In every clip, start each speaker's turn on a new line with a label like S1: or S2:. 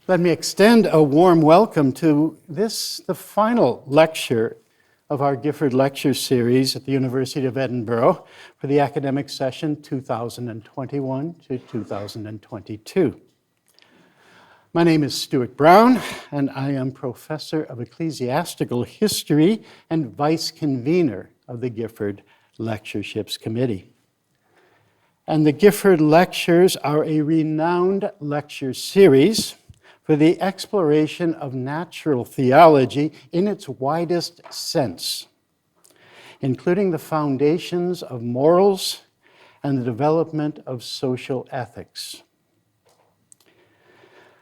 S1: Let me extend a warm welcome to the final lecture of our Gifford Lecture Series at the University of Edinburgh for the academic session 2021 to 2022. My name is Stuart Brown, and I am Professor of Ecclesiastical History and Vice Convener of the Gifford Lectureships Committee. And the Gifford Lectures are a renowned lecture series for the exploration of natural theology in its widest sense, including the foundations of morals and the development of social ethics.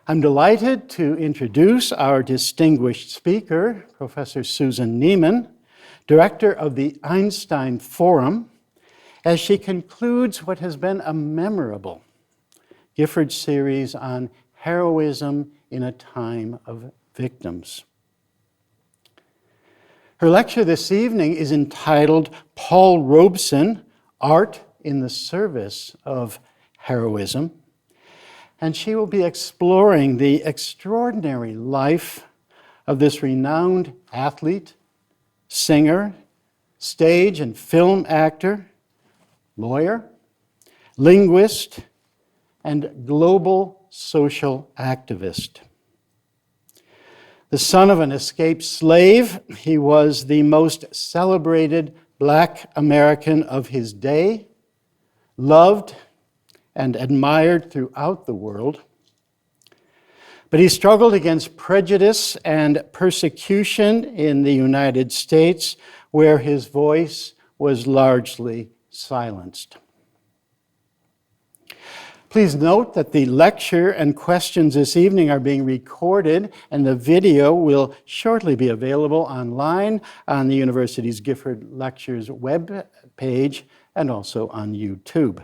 S1: I'm delighted to introduce our distinguished speaker, Professor Susan Neiman, director of the Einstein Forum, as she concludes what has been a memorable Gifford series on heroism in a time of victims. Her lecture this evening is entitled Paul Robeson, Art in the Service of Heroism, and she will be exploring the extraordinary life of this renowned athlete, singer, stage and film actor, lawyer, linguist, and global social activist. The son of an escaped slave, he was the most celebrated Black American of his day, loved and admired throughout the world. But he struggled against prejudice and persecution in the United States, where his voice was largely silenced. Please note that the lecture and questions this evening are being recorded, and the video will shortly be available online on the university's Gifford Lectures web page and also on YouTube.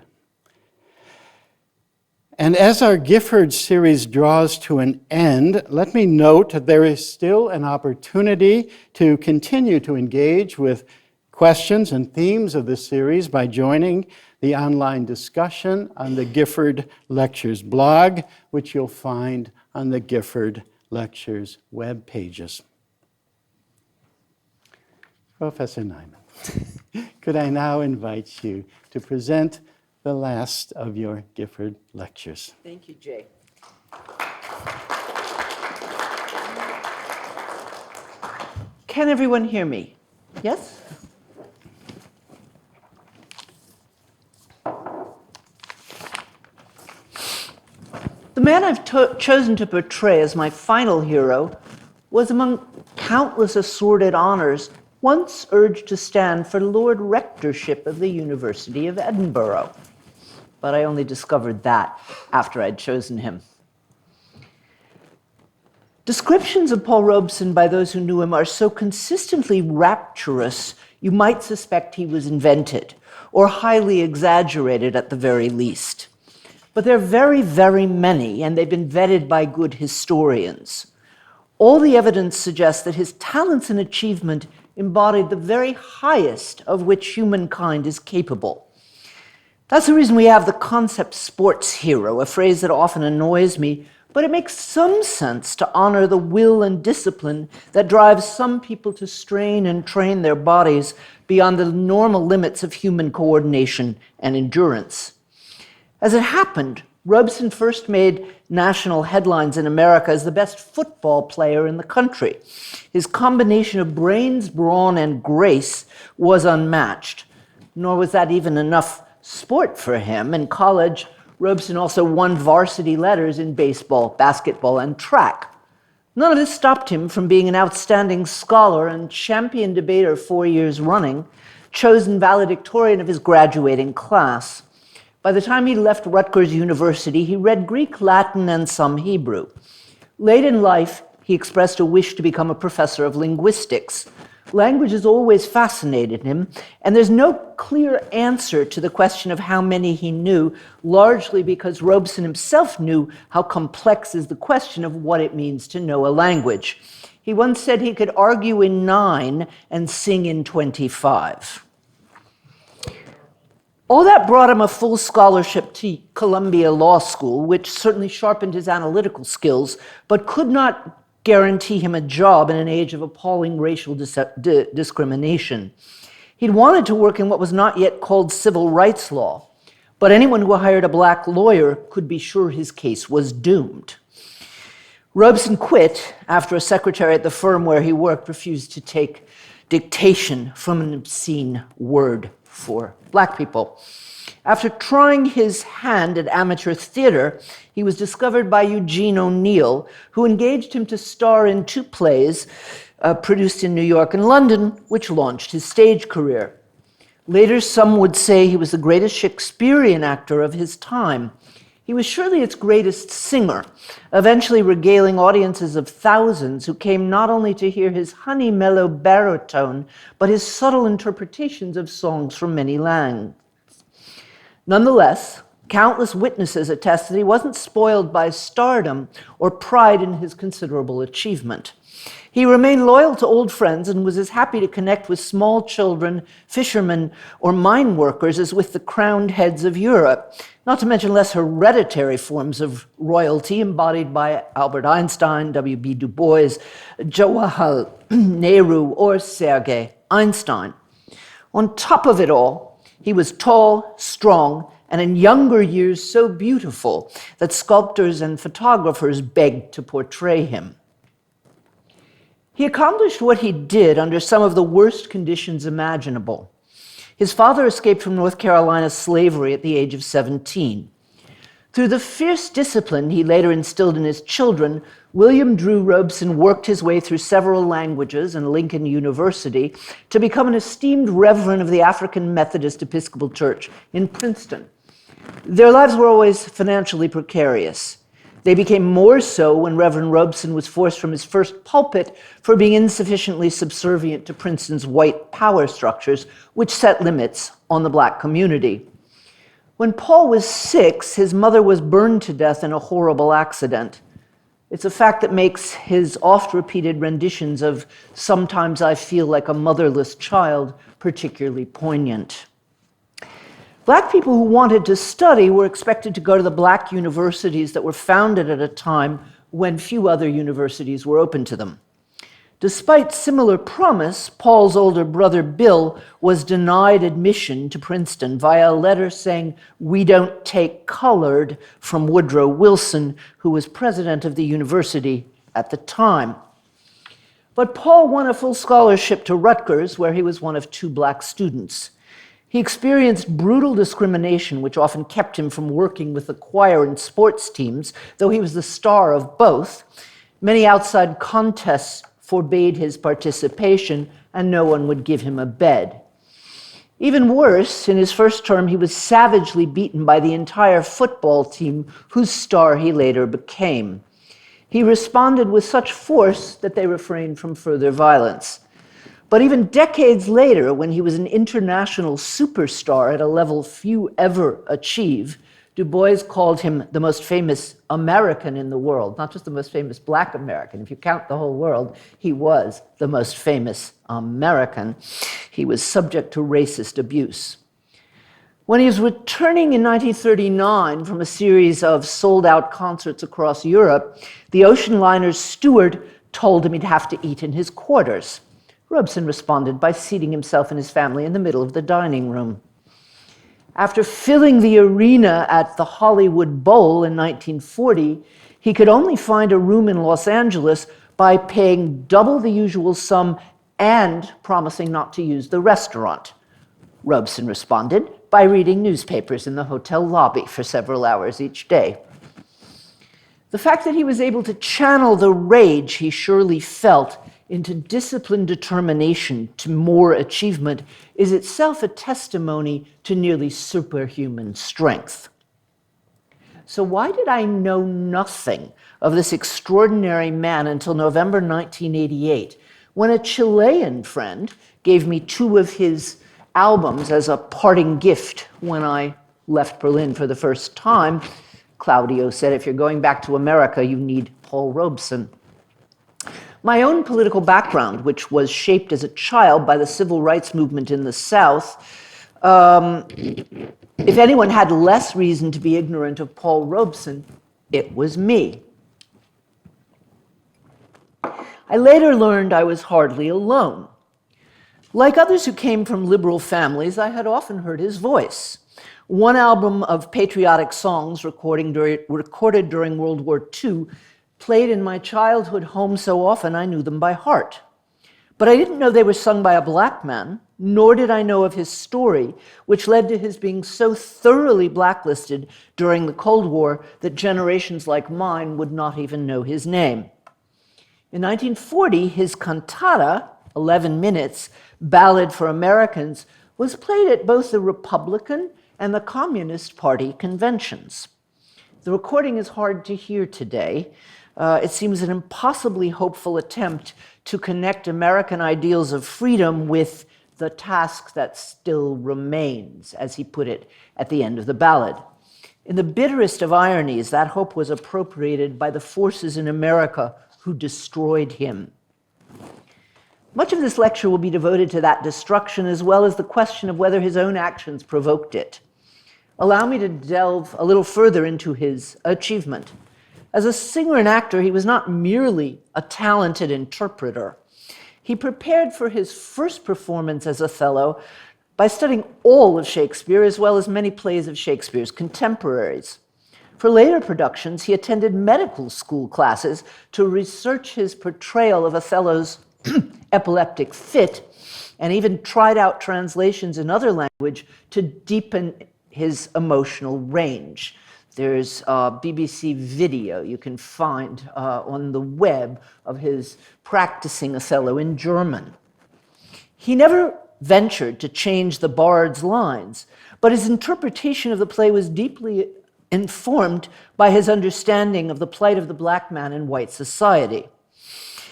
S1: And as our Gifford series draws to an end, let me note that there is still an opportunity to continue to engage with questions and themes of this series by joining the online discussion on the Gifford Lectures blog, which you'll find on the Gifford Lectures web pages. Professor Neiman, could I now invite you to present the last of your Gifford Lectures?
S2: Thank you, Jay. Can everyone hear me? Yes? The man I've chosen to portray as my final hero was among countless assorted honors once urged to stand for Lord Rectorship of the University of Edinburgh. But I only discovered that after I'd chosen him. Descriptions of Paul Robeson by those who knew him are so consistently rapturous, you might suspect he was invented, or highly exaggerated at the very least. But there are very, very many, and they've been vetted by good historians. All the evidence suggests that his talents and achievement embodied the very highest of which humankind is capable. That's the reason we have the concept sports hero, a phrase that often annoys me, but it makes some sense to honor the will and discipline that drives some people to strain and train their bodies beyond the normal limits of human coordination and endurance. As it happened, Robeson first made national headlines in America as the best football player in the country. His combination of brains, brawn, and grace was unmatched. Nor was that even enough sport for him. In college, Robeson also won varsity letters in baseball, basketball, and track. None of this stopped him from being an outstanding scholar and champion debater 4 years running, chosen valedictorian of his graduating class. By the time he left Rutgers University, he read Greek, Latin, and some Hebrew. Late in life, he expressed a wish to become a professor of linguistics. Language has always fascinated him, and there's no clear answer to the question of how many he knew, largely because Robeson himself knew how complex is the question of what it means to know a language. He once said he could argue in 9 and sing in 25. All that brought him a full scholarship to Columbia Law School, which certainly sharpened his analytical skills, but could not guarantee him a job in an age of appalling racial discrimination. He'd wanted to work in what was not yet called civil rights law, but anyone who hired a black lawyer could be sure his case was doomed. Robeson quit after a secretary at the firm where he worked refused to take dictation from an obscene word for black people. After trying his hand at amateur theater, he was discovered by Eugene O'Neill, who engaged him to star in 2 plays produced in New York and London, which launched his stage career. Later, some would say he was the greatest Shakespearean actor of his time. He was surely its greatest singer, eventually regaling audiences of thousands who came not only to hear his honey mellow baritone, but his subtle interpretations of songs from many lands. Nonetheless, countless witnesses attest that he wasn't spoiled by stardom or pride in his considerable achievement. He remained loyal to old friends and was as happy to connect with small children, fishermen, or mine workers as with the crowned heads of Europe, not to mention less hereditary forms of royalty embodied by Albert Einstein, W.B. Du Bois, Jawaharlal Nehru, or Sergei Einstein. On top of it all, he was tall, strong, and in younger years so beautiful that sculptors and photographers begged to portray him. He accomplished what he did under some of the worst conditions imaginable. His father escaped from North Carolina's slavery at the age of 17. Through the fierce discipline he later instilled in his children, William Drew Robeson worked his way through several languages and Lincoln University to become an esteemed reverend of the African Methodist Episcopal Church in Princeton. Their lives were always financially precarious. They became more so when Reverend Robeson was forced from his first pulpit for being insufficiently subservient to Princeton's white power structures, which set limits on the black community. When Paul was 6, his mother was burned to death in a horrible accident. It's a fact that makes his oft-repeated renditions of "Sometimes I Feel Like a Motherless Child" particularly poignant. Black people who wanted to study were expected to go to the black universities that were founded at a time when few other universities were open to them. Despite similar promise, Paul's older brother Bill was denied admission to Princeton via a letter saying, "We don't take colored," from Woodrow Wilson, who was president of the university at the time. But Paul won a full scholarship to Rutgers, where he was one of 2 black students. He experienced brutal discrimination, which often kept him from working with the choir and sports teams, though he was the star of both. Many outside contests forbade his participation, and no one would give him a bed. Even worse, in his first term, he was savagely beaten by the entire football team, whose star he later became. He responded with such force that they refrained from further violence. But even decades later, when he was an international superstar at a level few ever achieve, Du Bois called him the most famous American in the world, not just the most famous black American. If you count the whole world, he was the most famous American. He was subject to racist abuse. When he was returning in 1939 from a series of sold-out concerts across Europe, the ocean liner's steward told him he'd have to eat in his quarters. Robeson responded by seating himself and his family in the middle of the dining room. After filling the arena at the Hollywood Bowl in 1940, he could only find a room in Los Angeles by paying double the usual sum and promising not to use the restaurant. Robeson responded by reading newspapers in the hotel lobby for several hours each day. The fact that he was able to channel the rage he surely felt into disciplined determination to more achievement is itself a testimony to nearly superhuman strength. So why did I know nothing of this extraordinary man until November 1988, when a Chilean friend gave me 2 of his albums as a parting gift when I left Berlin for the first time? Claudio said, "If you're going back to America, you need Paul Robeson." My own political background, which was shaped as a child by the civil rights movement in the South, If anyone had less reason to be ignorant of Paul Robeson, it was me. I later learned I was hardly alone. Like others who came from liberal families, I had often heard his voice. One album of patriotic songs recorded during World War II played in my childhood home so often I knew them by heart. But I didn't know they were sung by a black man, nor did I know of his story, which led to his being so thoroughly blacklisted during the Cold War that generations like mine would not even know his name. In 1940, his cantata, 11 minutes, Ballad for Americans, was played at both the Republican and the Communist Party conventions. The recording is hard to hear today. It seems an impossibly hopeful attempt to connect American ideals of freedom with the task that still remains, as he put it at the end of the ballad. In the bitterest of ironies, that hope was appropriated by the forces in America who destroyed him. Much of this lecture will be devoted to that destruction, as well as the question of whether his own actions provoked it. Allow me to delve a little further into his achievement. As a singer and actor, he was not merely a talented interpreter. He prepared for his first performance as Othello by studying all of Shakespeare, as well as many plays of Shakespeare's contemporaries. For later productions, he attended medical school classes to research his portrayal of Othello's epileptic fit, and even tried out translations in other language to deepen his emotional range. There's a BBC video you can find on the web of his practicing Othello in German. He never ventured to change the bard's lines, but his interpretation of the play was deeply informed by his understanding of the plight of the black man in white society.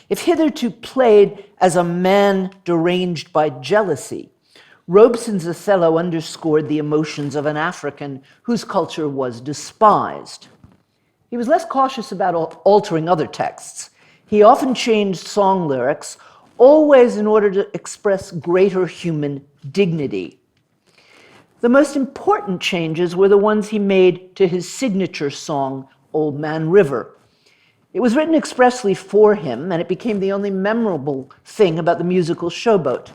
S2: If hitherto played as a man deranged by jealousy, Robeson's Othello underscored the emotions of an African whose culture was despised. He was less cautious about altering other texts. He often changed song lyrics, always in order to express greater human dignity. The most important changes were the ones he made to his signature song, Old Man River. It was written expressly for him, and it became the only memorable thing about the musical Showboat.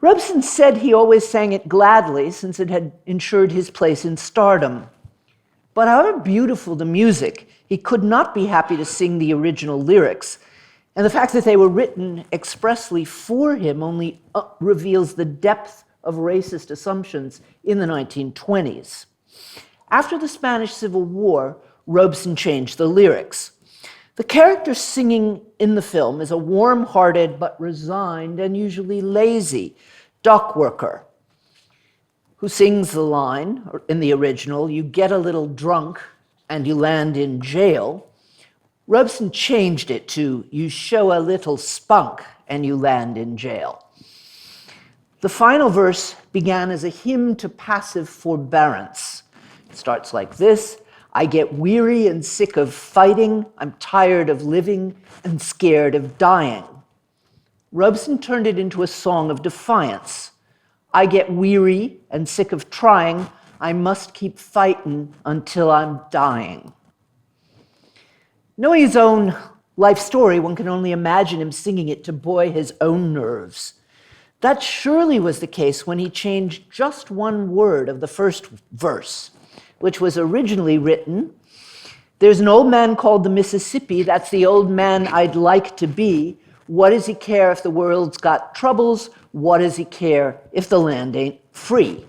S2: Robeson said he always sang it gladly, since it had ensured his place in stardom. But however beautiful the music, he could not be happy to sing the original lyrics, and the fact that they were written expressly for him only reveals the depth of racist assumptions in the 1920s. After the Spanish Civil War, Robeson changed the lyrics. The character singing in the film is a warm-hearted but resigned and usually lazy dock worker who sings the line, in the original, "You get a little drunk and you land in jail." Robeson changed it to, "You show a little spunk and you land in jail." The final verse began as a hymn to passive forbearance. It starts like this: "I get weary and sick of fighting. I'm tired of living and scared of dying." Robeson turned it into a song of defiance. "I get weary and sick of trying. I must keep fighting until I'm dying." Knowing his own life story, one can only imagine him singing it to buoy his own nerves. That surely was the case when he changed just one word of the first verse, which was originally written, "There's an old man called the Mississippi, that's the old man I'd like to be. What does he care if the world's got troubles? What does he care if the land ain't free?"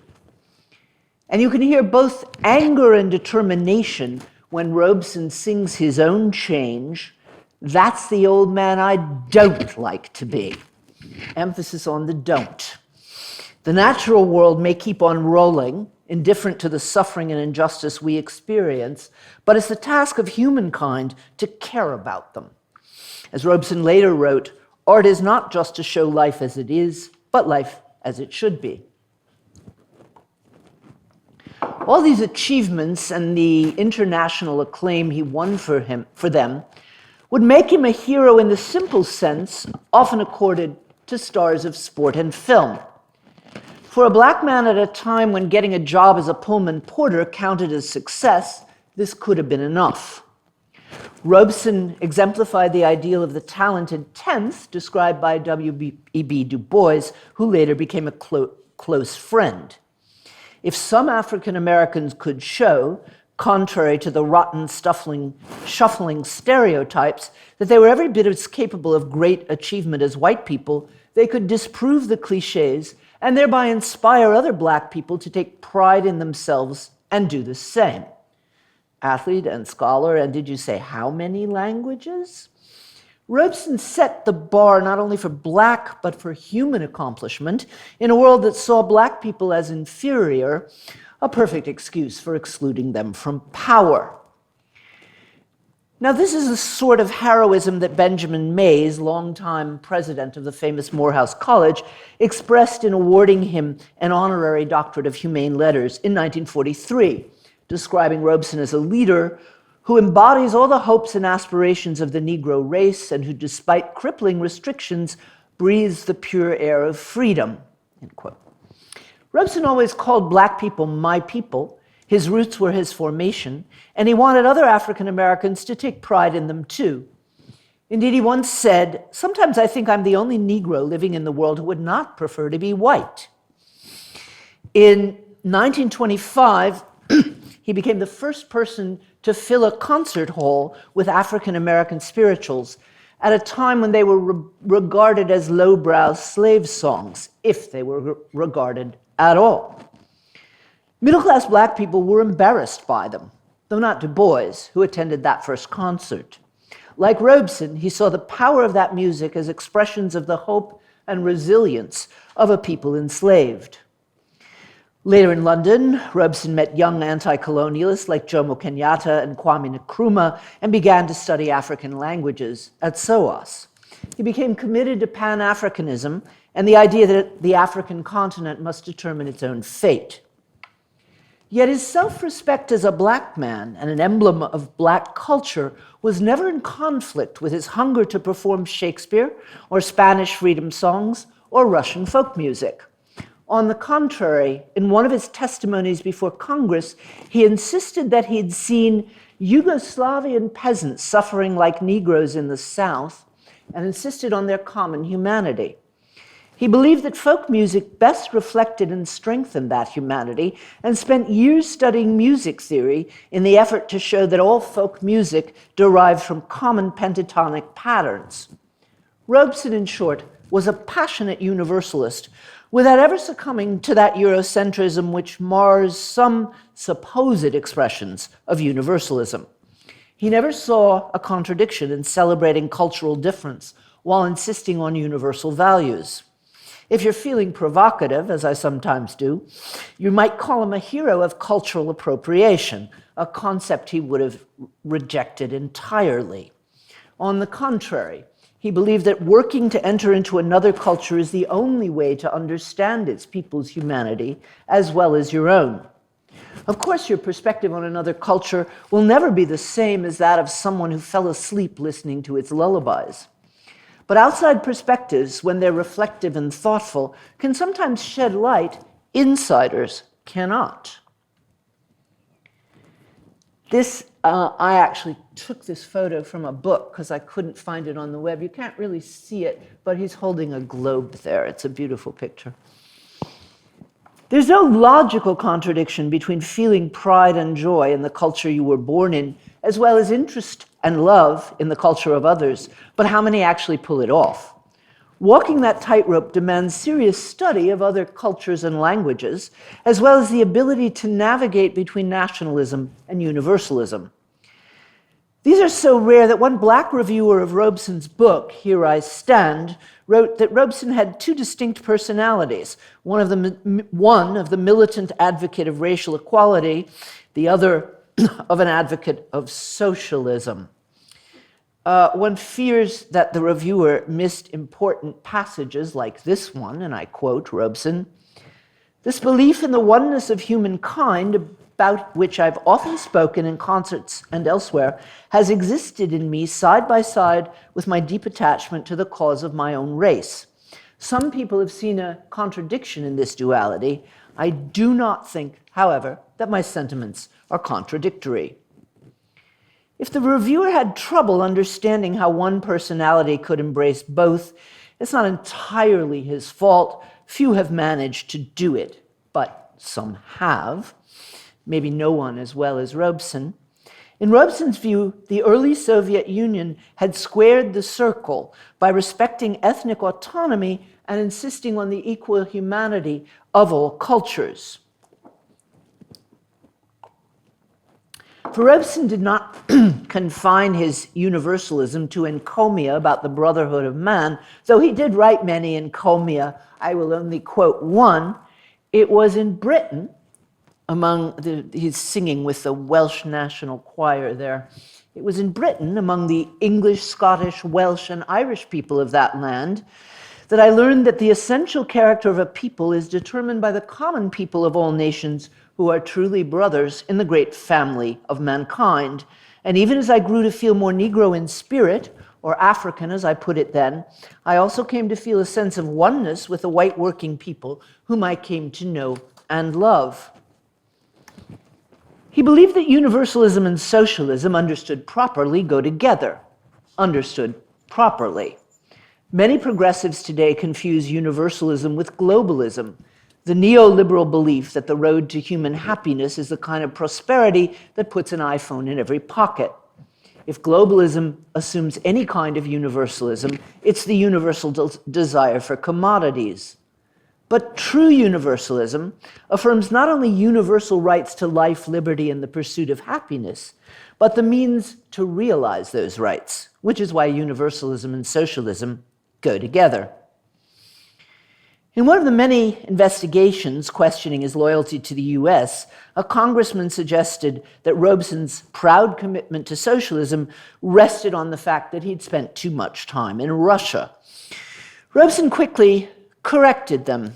S2: And you can hear both anger and determination when Robeson sings his own change, "That's the old man I don't like to be." Emphasis on the don't. The natural world may keep on rolling, indifferent to the suffering and injustice we experience, but it's the task of humankind to care about them. As Robeson later wrote, art is not just to show life as it is, but life as it should be. All these achievements and the international acclaim he won for them would make him a hero in the simple sense often accorded to stars of sport and film. For a black man at a time when getting a job as a Pullman porter counted as success, this could have been enough. Robeson exemplified the ideal of the talented tenth described by W.E.B. Du Bois, who later became a close friend. If some African Americans could show, contrary to the rotten, shuffling stereotypes, that they were every bit as capable of great achievement as white people, they could disprove the cliches and thereby inspire other black people to take pride in themselves and do the same. Athlete and scholar, and did you say how many languages? Robeson set the bar not only for black, but for human accomplishment in a world that saw black people as inferior, a perfect excuse for excluding them from power. Now, this is the sort of heroism that Benjamin Mays, longtime president of the famous Morehouse College, expressed in awarding him an honorary doctorate of humane letters in 1943, describing Robeson as a leader who embodies all the hopes and aspirations of the Negro race and who, despite crippling restrictions, breathes the pure air of freedom, end quote. Robeson always called black people my people. His roots were his formation, and he wanted other African Americans to take pride in them too. Indeed, he once said, "Sometimes I think I'm the only Negro living in the world who would not prefer to be white." In 1925, he became the first person to fill a concert hall with African American spirituals at a time when they were regarded as lowbrow slave songs, if they were regarded at all. Middle-class black people were embarrassed by them, though not Du Bois, who attended that first concert. Like Robeson, he saw the power of that music as expressions of the hope and resilience of a people enslaved. Later in London, Robeson met young anti-colonialists like Jomo Kenyatta and Kwame Nkrumah and began to study African languages at SOAS. He became committed to Pan-Africanism and the idea that the African continent must determine its own fate. Yet his self-respect as a black man and an emblem of black culture was never in conflict with his hunger to perform Shakespeare or Spanish freedom songs or Russian folk music. On the contrary, in one of his testimonies before Congress, he insisted that he'd seen Yugoslavian peasants suffering like Negroes in the South and insisted on their common humanity. He believed that folk music best reflected and strengthened that humanity and spent years studying music theory in the effort to show that all folk music derived from common pentatonic patterns. Robeson, in short, was a passionate universalist without ever succumbing to that Eurocentrism which mars some supposed expressions of universalism. He never saw a contradiction in celebrating cultural difference while insisting on universal values. If you're feeling provocative, as I sometimes do, you might call him a hero of cultural appropriation, a concept he would have rejected entirely. On the contrary, he believed that working to enter into another culture is the only way to understand its people's humanity as well as your own. Of course, your perspective on another culture will never be the same as that of someone who fell asleep listening to its lullabies. But outside perspectives, when they're reflective and thoughtful, can sometimes shed light insiders cannot. I actually took this photo from a book because I couldn't find it on the web. You can't really see it, but he's holding a globe there. It's a beautiful picture. There's no logical contradiction between feeling pride and joy in the culture you were born in, as well as interest and love in the culture of others, but how many actually pull it off? Walking that tightrope demands serious study of other cultures and languages, as well as the ability to navigate between nationalism and universalism. These are so rare that one black reviewer of Robeson's book, Here I Stand, wrote that Robeson had two distinct personalities, one of the militant advocate of racial equality, the other of an advocate of socialism. One fears that the reviewer missed important passages like this one, and I quote Robeson, "This belief in the oneness of humankind, about which I've often spoken in concerts and elsewhere, has existed in me side by side with my deep attachment to the cause of my own race. Some people have seen a contradiction in this duality. I do not think, however, that my sentiments are contradictory. If the reviewer had trouble understanding how one personality could embrace both, it's not entirely his fault. Few have managed to do it, but some have. Maybe no one as well as Robeson. In Robeson's view, the early Soviet Union had squared the circle by respecting ethnic autonomy and insisting on the equal humanity of all cultures. For Robeson did not confine his universalism to encomia about the brotherhood of man, though he did write many encomia. I will only quote one. It was in Britain, he's singing with the Welsh National Choir there. It was in Britain, among the English, Scottish, Welsh, and Irish people of that land, that I learned that the essential character of a people is determined by the common people of all nations who are truly brothers in the great family of mankind. And even as I grew to feel more Negro in spirit, or African as I put it then, I also came to feel a sense of oneness with the white working people whom I came to know and love. He believed that universalism and socialism, understood properly, go together. Understood properly. Many progressives today confuse universalism with globalism, the neoliberal belief that the road to human happiness is the kind of prosperity that puts an iPhone in every pocket. If globalism assumes any kind of universalism, it's the universal desire for commodities. But true universalism affirms not only universal rights to life, liberty, and the pursuit of happiness, but the means to realize those rights, which is why universalism and socialism go together. In one of the many investigations questioning his loyalty to the US, a congressman suggested that Robeson's proud commitment to socialism rested on the fact that he'd spent too much time in Russia. Robeson quickly corrected them.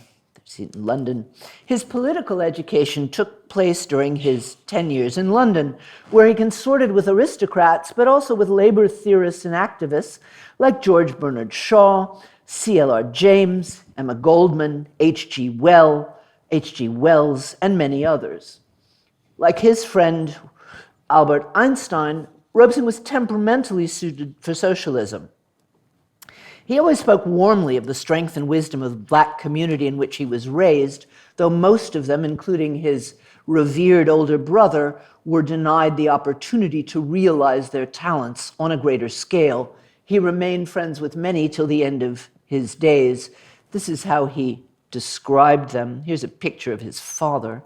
S2: In London. His political education took place during his 10 years in London, where he consorted with aristocrats, but also with labor theorists and activists like George Bernard Shaw, C.L.R. James, Emma Goldman, H.G. Wells, and many others. Like his friend Albert Einstein, Robeson was temperamentally suited for socialism. He always spoke warmly of the strength and wisdom of the Black community in which he was raised, though most of them, including his revered older brother, were denied the opportunity to realize their talents on a greater scale. He remained friends with many till the end of his days. This is how he described them. Here's a picture of his father.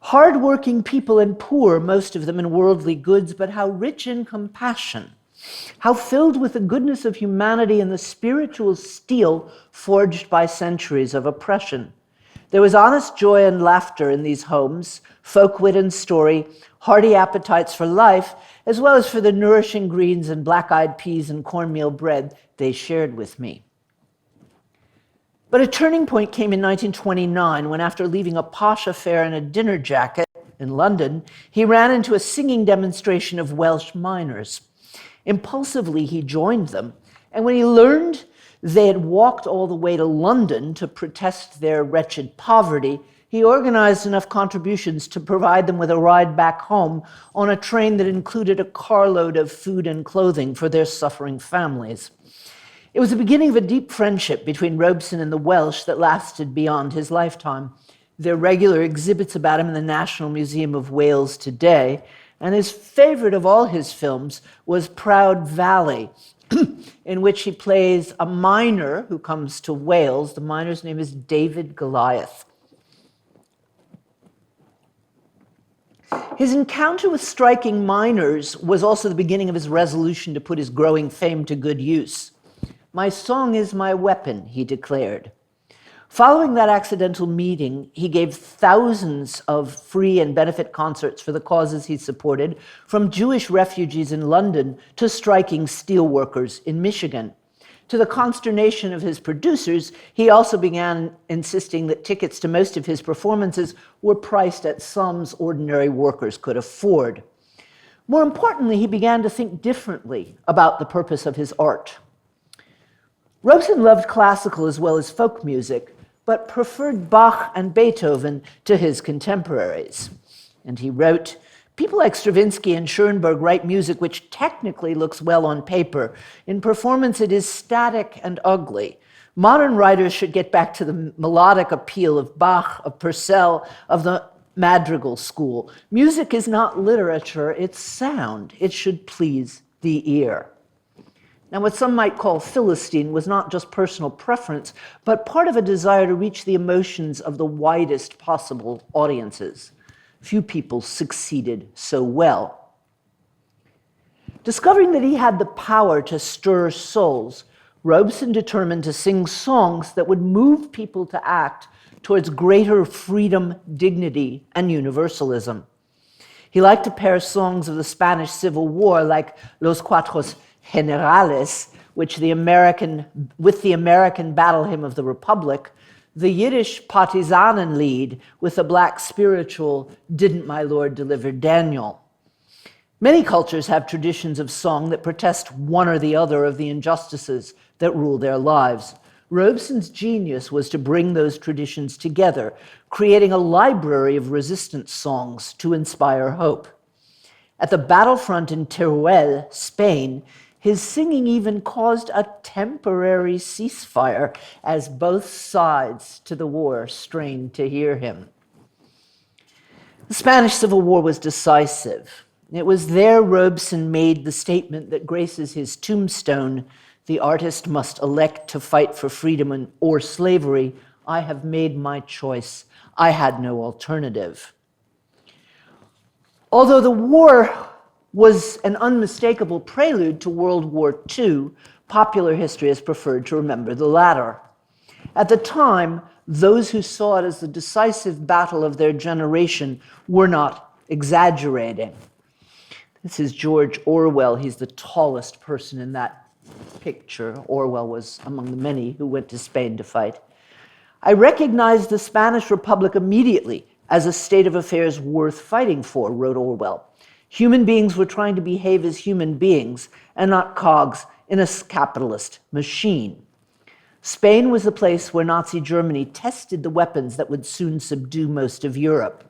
S2: Hard-working people and poor, most of them in worldly goods, but how rich in compassion. How filled with the goodness of humanity and the spiritual steel forged by centuries of oppression. There was honest joy and laughter in these homes, folk wit and story, hearty appetites for life, as well as for the nourishing greens and black-eyed peas and cornmeal bread they shared with me. But a turning point came in 1929 when, after leaving a posh affair in a dinner jacket in London, he ran into a singing demonstration of Welsh miners. Impulsively, he joined them, and when he learned they had walked all the way to London to protest their wretched poverty, he organized enough contributions to provide them with a ride back home on a train that included a carload of food and clothing for their suffering families. It was the beginning of a deep friendship between Robeson and the Welsh that lasted beyond his lifetime. There are regular exhibits about him in the National Museum of Wales today, and his favorite of all his films was Proud Valley, in which he plays a miner who comes to Wales. The miner's name is David Goliath. His encounter with striking miners was also the beginning of his resolution to put his growing fame to good use. "My song is my weapon," he declared. Following that accidental meeting, he gave thousands of free and benefit concerts for the causes he supported, from Jewish refugees in London to striking steelworkers in Michigan. To the consternation of his producers, he also began insisting that tickets to most of his performances were priced at sums ordinary workers could afford. More importantly, he began to think differently about the purpose of his art. Robeson loved classical as well as folk music, but preferred Bach and Beethoven to his contemporaries. And he wrote, "People like Stravinsky and Schoenberg write music which technically looks well on paper. In performance, it is static and ugly. Modern writers should get back to the melodic appeal of Bach, of Purcell, of the madrigal school. Music is not literature, it's sound. It should please the ear." Now, what some might call Philistine was not just personal preference, but part of a desire to reach the emotions of the widest possible audiences. Few people succeeded so well. Discovering that he had the power to stir souls, Robeson determined to sing songs that would move people to act towards greater freedom, dignity, and universalism. He liked to pair songs of the Spanish Civil War, like Los Cuatro Generales, with the American battle hymn of the Republic, the Yiddish Partisanenlied with the black spiritual Didn't My Lord Deliver Daniel. Many cultures have traditions of song that protest one or the other of the injustices that rule their lives. Robeson's genius was to bring those traditions together, creating a library of resistance songs to inspire hope. At the battlefront in Teruel, Spain, his singing even caused a temporary ceasefire as both sides to the war strained to hear him. The Spanish Civil War was decisive. It was there Robeson made the statement that graces his tombstone, "The artist must elect to fight for freedom or slavery. I have made my choice. I had no alternative." Although the war was an unmistakable prelude to World War II, popular history has preferred to remember the latter. At the time, those who saw it as the decisive battle of their generation were not exaggerating. This is George Orwell. He's the tallest person in that picture. Orwell was among the many who went to Spain to fight. "I recognized the Spanish Republic immediately as a state of affairs worth fighting for," wrote Orwell. "Human beings were trying to behave as human beings and not cogs in a capitalist machine." Spain was the place where Nazi Germany tested the weapons that would soon subdue most of Europe.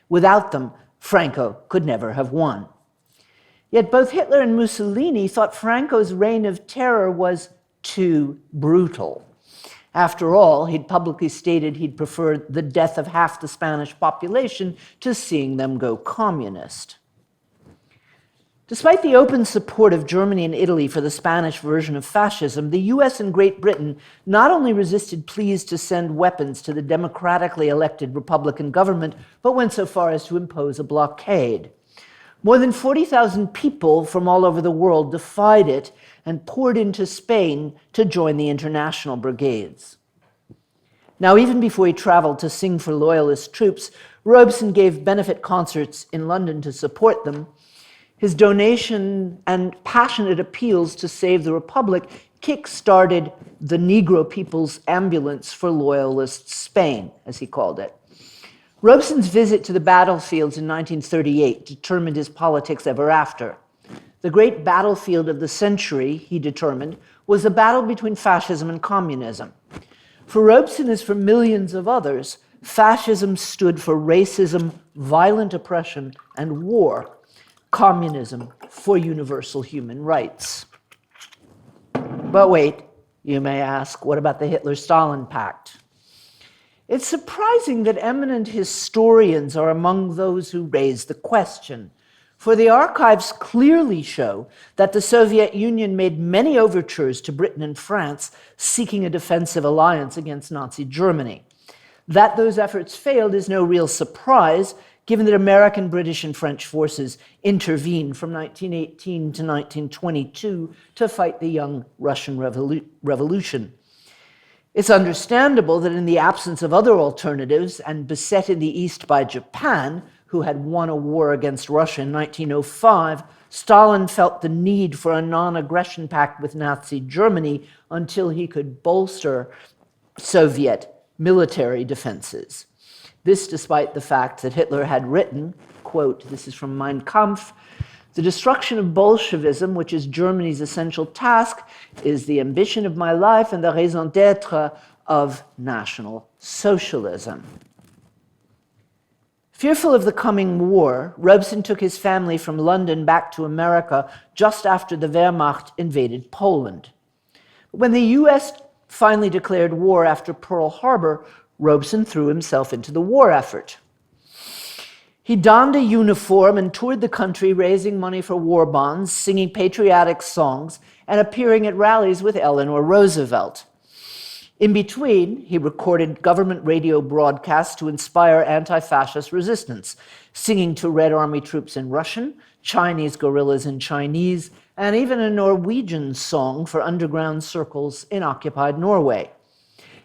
S2: Without them, Franco could never have won. Yet both Hitler and Mussolini thought Franco's reign of terror was too brutal. After all, he'd publicly stated he'd prefer the death of half the Spanish population to seeing them go communist. Despite the open support of Germany and Italy for the Spanish version of fascism, the US and Great Britain not only resisted pleas to send weapons to the democratically elected Republican government, but went so far as to impose a blockade. More than 40,000 people from all over the world defied it and poured into Spain to join the international brigades. Now, even before he traveled to sing for loyalist troops, Robeson gave benefit concerts in London to support them. His donation and passionate appeals to save the Republic kick-started the Negro People's Ambulance for Loyalist Spain, as he called it. Robeson's visit to the battlefields in 1938 determined his politics ever after. The great battlefield of the century, he determined, was the battle between fascism and communism. For Robeson, as for millions of others, fascism stood for racism, violent oppression, and war. Communism for universal human rights. But wait, you may ask, what about the Hitler-Stalin Pact? It's surprising that eminent historians are among those who raise the question, for the archives clearly show that the Soviet Union made many overtures to Britain and France seeking a defensive alliance against Nazi Germany. That those efforts failed is no real surprise, given that American, British, and French forces intervened from 1918 to 1922 to fight the young Russian Revolution. It's understandable that in the absence of other alternatives and beset in the East by Japan, who had won a war against Russia in 1905, Stalin felt the need for a non-aggression pact with Nazi Germany until he could bolster Soviet military defenses. This despite the fact that Hitler had written, quote, this is from Mein Kampf, The destruction of Bolshevism, which is Germany's essential task, is the ambition of my life and the raison d'etre of National Socialism. Fearful of the coming war, Robeson took his family from London back to America just after the Wehrmacht invaded Poland. When the US finally declared war after Pearl Harbor, Robeson threw himself into the war effort. He donned a uniform and toured the country raising money for war bonds, singing patriotic songs, and appearing at rallies with Eleanor Roosevelt. In between, he recorded government radio broadcasts to inspire anti-fascist resistance, singing to Red Army troops in Russian, Chinese guerrillas in Chinese, and even a Norwegian song for underground circles in occupied Norway.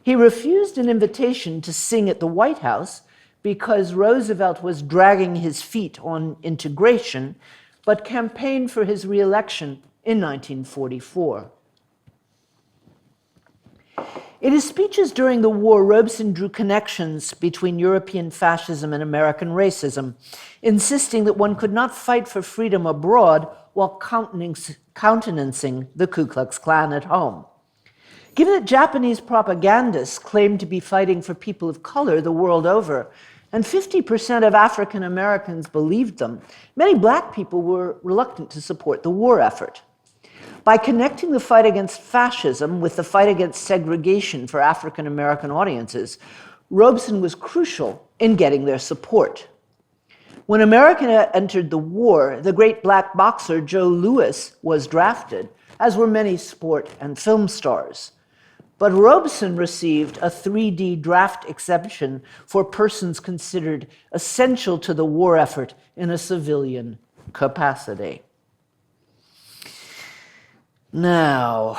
S2: He refused an invitation to sing at the White House because Roosevelt was dragging his feet on integration, but campaigned for his re-election in 1944. In his speeches during the war, Robeson drew connections between European fascism and American racism, insisting that one could not fight for freedom abroad while countenancing the Ku Klux Klan at home. Given that Japanese propagandists claimed to be fighting for people of color the world over, and 50% of African Americans believed them, many black people were reluctant to support the war effort. By connecting the fight against fascism with the fight against segregation for African American audiences, Robeson was crucial in getting their support. When America entered the war, the great black boxer Joe Louis was drafted, as were many sport and film stars. But Robeson received a 3D draft exemption for persons considered essential to the war effort in a civilian capacity. Now,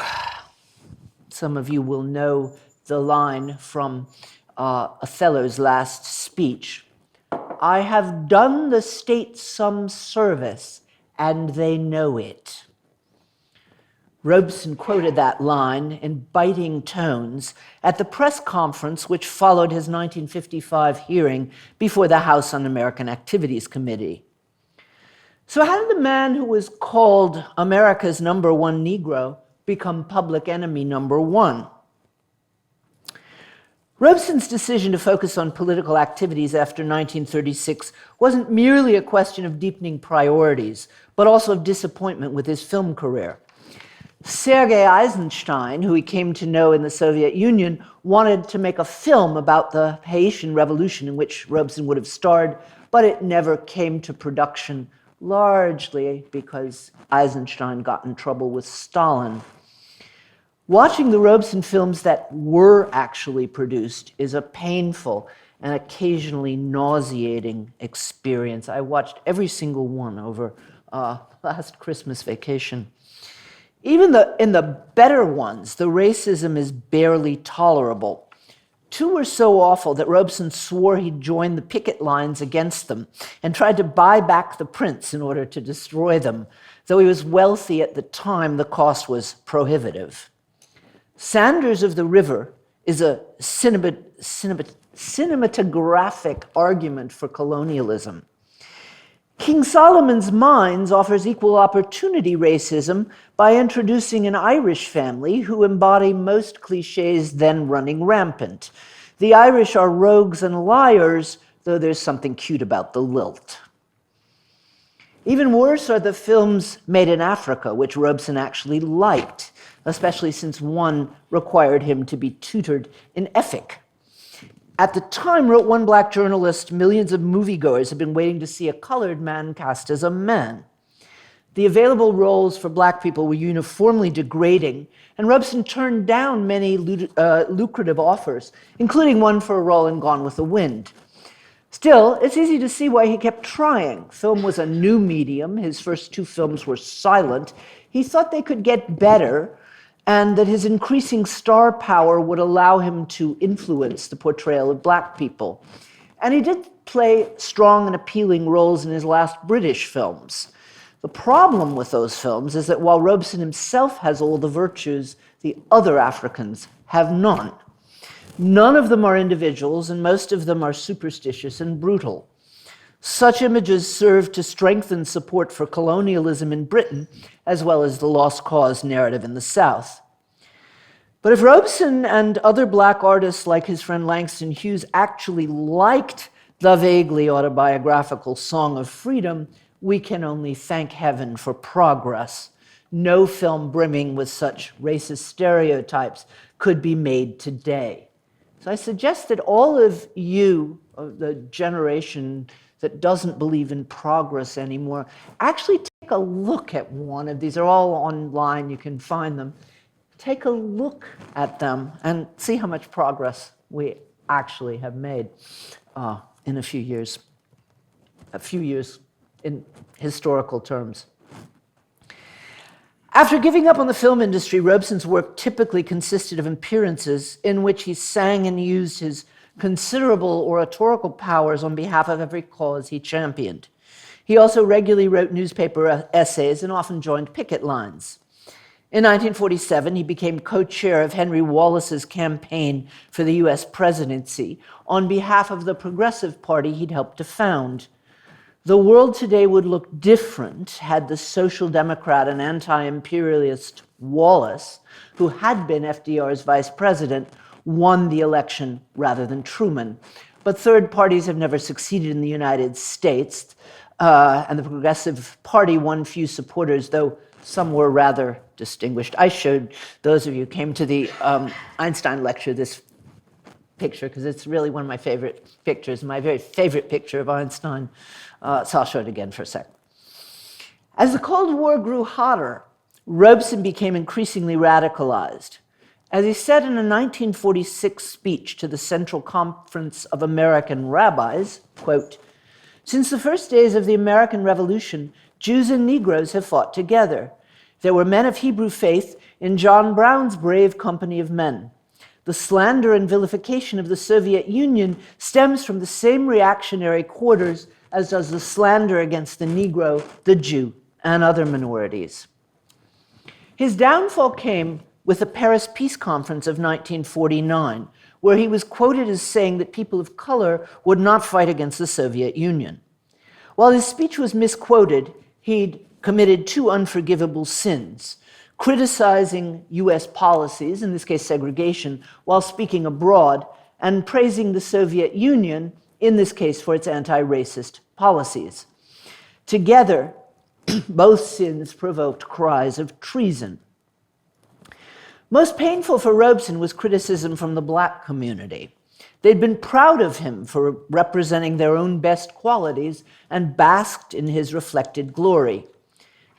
S2: some of you will know the line from Othello's last speech. I have done the state some service, and they know it. Robeson quoted that line in biting tones at the press conference which followed his 1955 hearing before the House Un-American Activities Committee. So how did the man who was called America's #1 Negro become public enemy #1? Robeson's decision to focus on political activities after 1936 wasn't merely a question of deepening priorities, but also of disappointment with his film career. Sergei Eisenstein, who he came to know in the Soviet Union, wanted to make a film about the Haitian Revolution in which Robeson would have starred, but it never came to production, largely because Eisenstein got in trouble with Stalin. Watching the Robeson films that were actually produced is a painful and occasionally nauseating experience. I watched every single one over last Christmas vacation. Even in the better ones, the racism is barely tolerable. Two were so awful that Robeson swore he'd join the picket lines against them and tried to buy back the prints in order to destroy them. Though he was wealthy at the time, the cost was prohibitive. Sanders of the River is a cinematographic argument for colonialism. King Solomon's Mines offers equal opportunity racism by introducing an Irish family who embody most cliches then running rampant. The Irish are rogues and liars, though there's something cute about the lilt. Even worse are the films made in Africa, which Robeson actually liked, especially since one required him to be tutored in Efik. At the time, wrote one black journalist, millions of moviegoers had been waiting to see a colored man cast as a man. The available roles for black people were uniformly degrading, and Robeson turned down many lucrative offers, including one for a role in Gone with the Wind. Still, it's easy to see why he kept trying. Film was a new medium. His first two films were silent. He thought they could get better, and that his increasing star power would allow him to influence the portrayal of black people. And he did play strong and appealing roles in his last British films. The problem with those films is that while Robeson himself has all the virtues, the other Africans have none. None of them are individuals, and most of them are superstitious and brutal. Such images served to strengthen support for colonialism in Britain, as well as the lost cause narrative in the South. But if Robeson and other black artists like his friend Langston Hughes actually liked the vaguely autobiographical Song of Freedom, we can only thank heaven for progress. No film brimming with such racist stereotypes could be made today. So I suggest that all of you, the generation that doesn't believe in progress anymore, actually take a look at one of these. They're all online, you can find them. Take a look at them and see how much progress we actually have made in a few years in historical terms. After giving up on the film industry, Robeson's work typically consisted of appearances in which he sang and used his considerable oratorical powers on behalf of every cause he championed. He also regularly wrote newspaper essays and often joined picket lines. In 1947, he became co-chair of Henry Wallace's campaign for the US presidency on behalf of the Progressive Party he'd helped to found. The world today would look different had the social democrat and anti-imperialist Wallace, who had been FDR's vice president, won the election rather than Truman. But third parties have never succeeded in the United States, and the Progressive Party won few supporters, though some were rather distinguished. I showed those of you who came to the Einstein lecture this picture, because it's really one of my favorite pictures, my very favorite picture of Einstein. So I'll show it again for a sec. As the Cold War grew hotter, Robeson became increasingly radicalized. As he said in a 1946 speech to the Central Conference of American Rabbis, quote, "Since the first days of the American Revolution, Jews and Negroes have fought together. There were men of Hebrew faith in John Brown's brave company of men. The slander and vilification of the Soviet Union stems from the same reactionary quarters as does the slander against the Negro, the Jew, and other minorities." His downfall came with the Paris Peace Conference of 1949, where he was quoted as saying that people of color would not fight against the Soviet Union. While his speech was misquoted, he'd committed two unforgivable sins: criticizing US policies, in this case segregation, while speaking abroad, and praising the Soviet Union, in this case for its anti-racist policies. Together, both sins provoked cries of treason. Most painful for Robeson was criticism from the black community. They'd been proud of him for representing their own best qualities and basked in his reflected glory.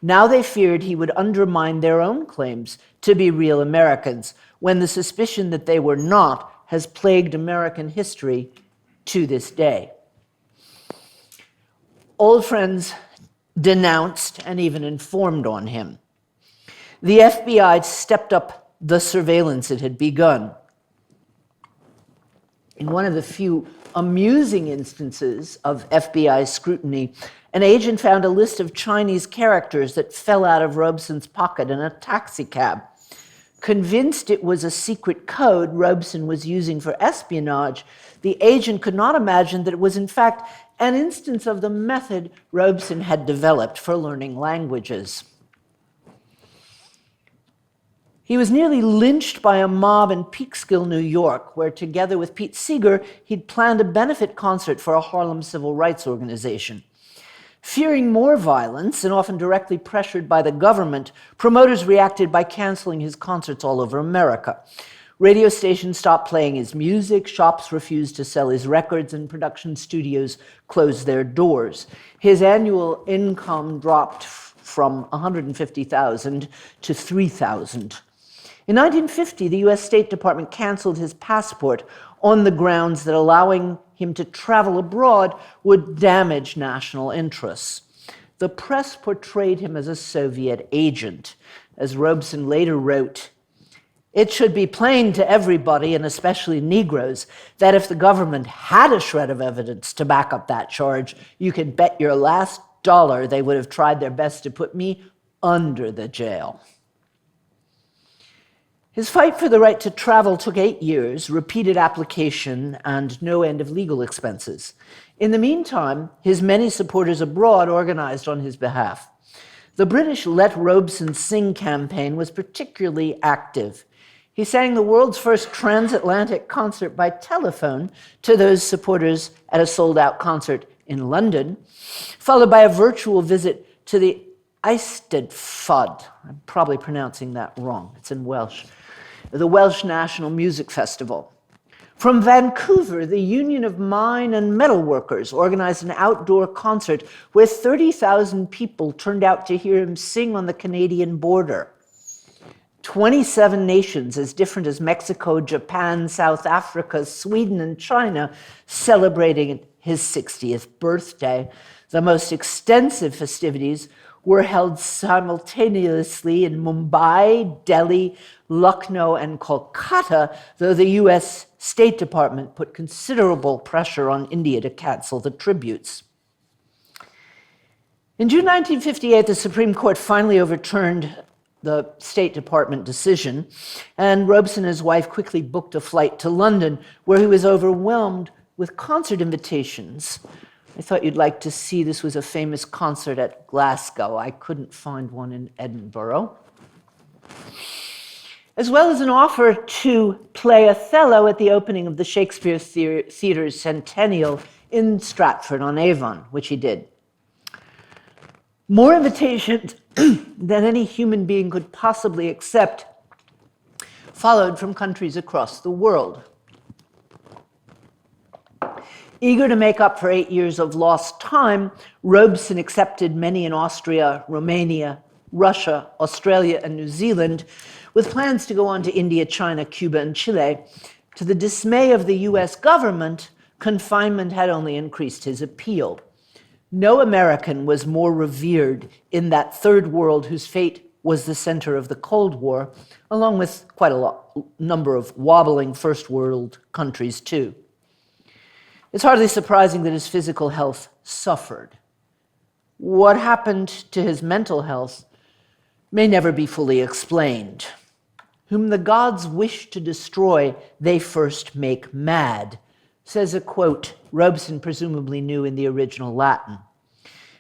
S2: Now they feared he would undermine their own claims to be real Americans, when the suspicion that they were not has plagued American history to this day. Old friends denounced and even informed on him. The FBI stepped up the surveillance it had begun. In one of the few amusing instances of FBI scrutiny, an agent found a list of Chinese characters that fell out of Robeson's pocket in a taxicab. Convinced it was a secret code Robeson was using for espionage, the agent could not imagine that it was in fact an instance of the method Robeson had developed for learning languages. He was nearly lynched by a mob in Peekskill, New York, where together with Pete Seeger, he'd planned a benefit concert for a Harlem civil rights organization. Fearing more violence, and often directly pressured by the government, promoters reacted by canceling his concerts all over America. Radio stations stopped playing his music, shops refused to sell his records, and production studios closed their doors. His annual income dropped from $150,000 to $3,000. In 1950, the US State Department canceled his passport on the grounds that allowing him to travel abroad would damage national interests. The press portrayed him as a Soviet agent. As Robeson later wrote, "It should be plain to everybody, and especially Negroes, that if the government had a shred of evidence to back up that charge, you could bet your last dollar they would have tried their best to put me under the jail." His fight for the right to travel took 8 years, repeated application, and no end of legal expenses. In the meantime, his many supporters abroad organized on his behalf. The British Let Robeson Sing campaign was particularly active. He sang the world's first transatlantic concert by telephone to those supporters at a sold-out concert in London, followed by a virtual visit to the Eisteddfod. I'm probably pronouncing that wrong. It's in Welsh. The Welsh National Music Festival. From Vancouver, the Union of Mine and Metal Workers organized an outdoor concert where 30,000 people turned out to hear him sing on the Canadian border. 27 nations, as different as Mexico, Japan, South Africa, Sweden, and China, celebrating his 60th birthday. The most extensive festivities were held simultaneously in Mumbai, Delhi, Lucknow, and Kolkata, though the US State Department put considerable pressure on India to cancel the tributes. In June 1958, the Supreme Court finally overturned the State Department decision, and Robeson and his wife quickly booked a flight to London, where he was overwhelmed with concert invitations. I thought you'd like to see, this was a famous concert at Glasgow. I couldn't find one in Edinburgh. As well as an offer to play Othello at the opening of the Shakespeare Theatre's centennial in Stratford-on-Avon, which he did. More invitations than any human being could possibly accept followed from countries across the world. Eager to make up for 8 years of lost time, Robeson accepted many in Austria, Romania, Russia, Australia, and New Zealand, with plans to go on to India, China, Cuba, and Chile. To the dismay of the US government, confinement had only increased his appeal. No American was more revered in that third world whose fate was the center of the Cold War, along with quite a number of wobbling first world countries too. It's hardly surprising that his physical health suffered. What happened to his mental health may never be fully explained. Whom the gods wish to destroy, they first make mad, says a quote Robeson presumably knew in the original Latin.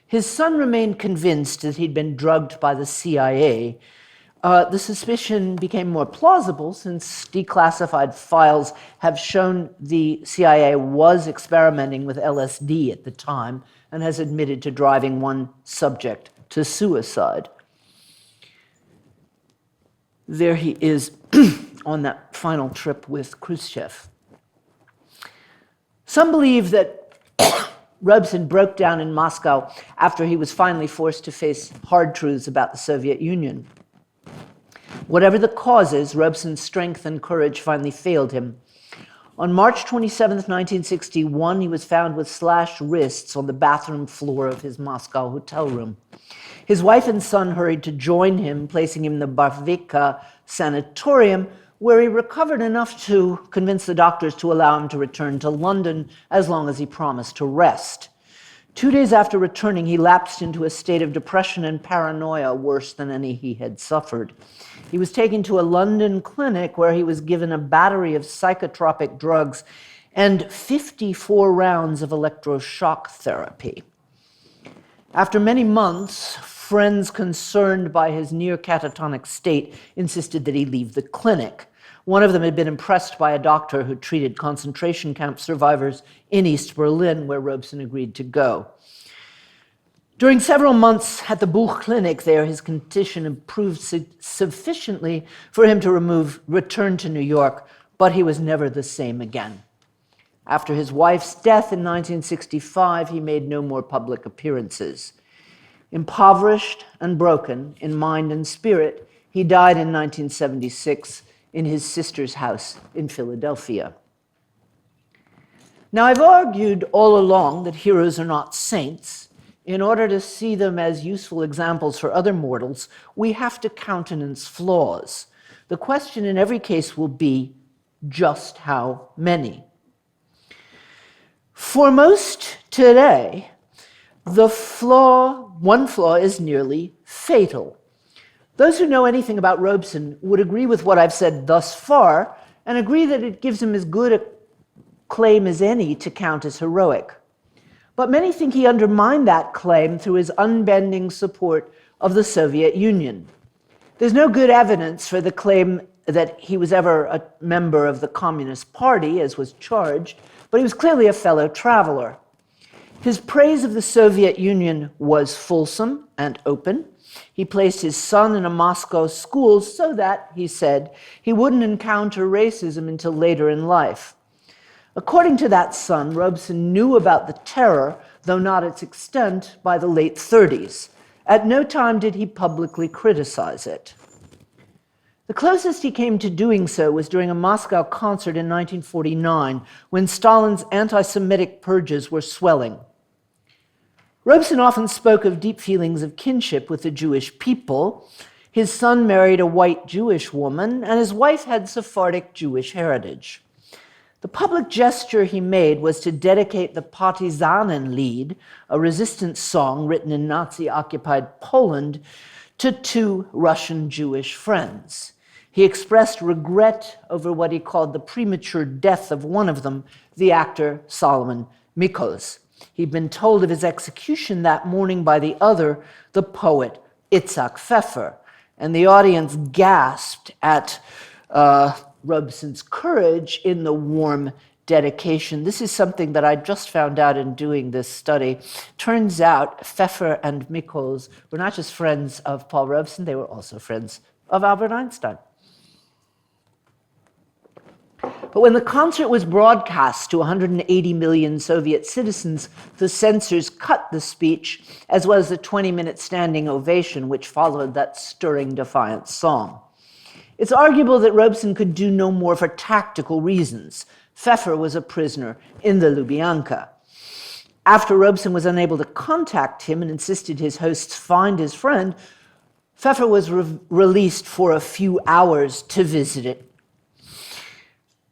S2: His son remained convinced that he'd been drugged by the CIA. The suspicion became more plausible since declassified files have shown the CIA was experimenting with LSD at the time and has admitted to driving one subject to suicide. There he is on that final trip with Khrushchev. Some believe that Robeson broke down in Moscow after he was finally forced to face hard truths about the Soviet Union. Whatever the causes, Robeson's strength and courage finally failed him. On March 27, 1961, he was found with slashed wrists on the bathroom floor of his Moscow hotel room. His wife and son hurried to join him, placing him in the Barvika sanatorium, where he recovered enough to convince the doctors to allow him to return to London as long as he promised to rest. 2 days after returning, he lapsed into a state of depression and paranoia worse than any he had suffered. He was taken to a London clinic where he was given a battery of psychotropic drugs and 54 rounds of electroshock therapy. After many months, friends concerned by his near catatonic state insisted that he leave the clinic. One of them had been impressed by a doctor who treated concentration camp survivors in East Berlin, where Robeson agreed to go. During several months at the Buch Clinic there, his condition improved sufficiently for him to return to New York, but he was never the same again. After his wife's death in 1965, he made no more public appearances. Impoverished and broken in mind and spirit, he died in 1976 in his sister's house in Philadelphia. Now, I've argued all along that heroes are not saints. In order to see them as useful examples for other mortals, we have to countenance flaws. The question in every case will be, just how many? For most today, one flaw is nearly fatal. Those who know anything about Robeson would agree with what I've said thus far and agree that it gives him as good a claim as any to count as heroic. But many think he undermined that claim through his unbending support of the Soviet Union. There's no good evidence for the claim that he was ever a member of the Communist Party, as was charged, but he was clearly a fellow traveler. His praise of the Soviet Union was fulsome and open. He placed his son in a Moscow school so that, he said, he wouldn't encounter racism until later in life. According to that son, Robeson knew about the terror, though not its extent, by the late 30s. At no time did he publicly criticize it. The closest he came to doing so was during a Moscow concert in 1949, when Stalin's anti-Semitic purges were swelling. Robeson often spoke of deep feelings of kinship with the Jewish people. His son married a white Jewish woman, and his wife had Sephardic Jewish heritage. The public gesture he made was to dedicate the Partisanenlied, a resistance song written in Nazi-occupied Poland, to two Russian Jewish friends. He expressed regret over what he called the premature death of one of them, the actor Solomon Miklos. He'd been told of his execution that morning by the other, the poet Itzhak Pfeffer, and the audience gasped at Robeson's courage in the warm dedication. This is something that I just found out in doing this study. Turns out Pfeffer and Miklos were not just friends of Paul Robeson, they were also friends of Albert Einstein. But when the concert was broadcast to 180 million Soviet citizens, the censors cut the speech, as well as the 20-minute standing ovation which followed that stirring Defiance song. It's arguable that Robeson could do no more for tactical reasons. Pfeffer was a prisoner in the Lubyanka. After Robeson was unable to contact him and insisted his hosts find his friend, Pfeffer was released for a few hours to visit it.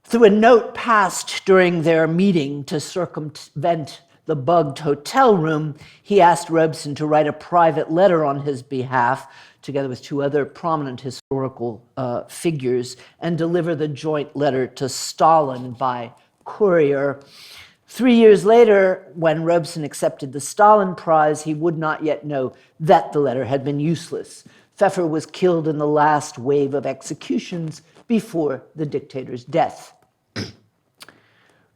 S2: Through a note passed during their meeting to circumvent the bugged hotel room, he asked Robeson to write a private letter on his behalf, together with two other prominent historical figures, and deliver the joint letter to Stalin by courier. 3 years later, when Robeson accepted the Stalin Prize, he would not yet know that the letter had been useless. Pfeffer was killed in the last wave of executions before the dictator's death.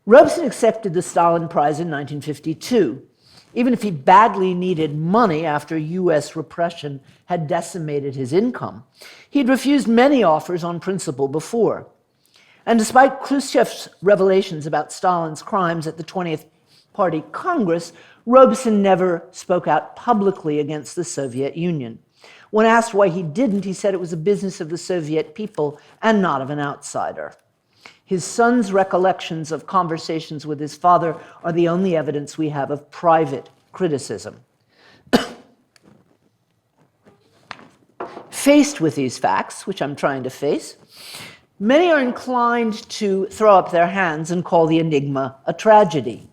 S2: Robeson accepted the Stalin Prize in 1952. Even if he badly needed money after US repression had decimated his income, he'd refused many offers on principle before. And despite Khrushchev's revelations about Stalin's crimes at the 20th Party Congress, Robeson never spoke out publicly against the Soviet Union. When asked why he didn't, he said it was a business of the Soviet people and not of an outsider. His son's recollections of conversations with his father are the only evidence we have of private criticism. Faced with these facts, which I'm trying to face, many are inclined to throw up their hands and call the enigma a tragedy.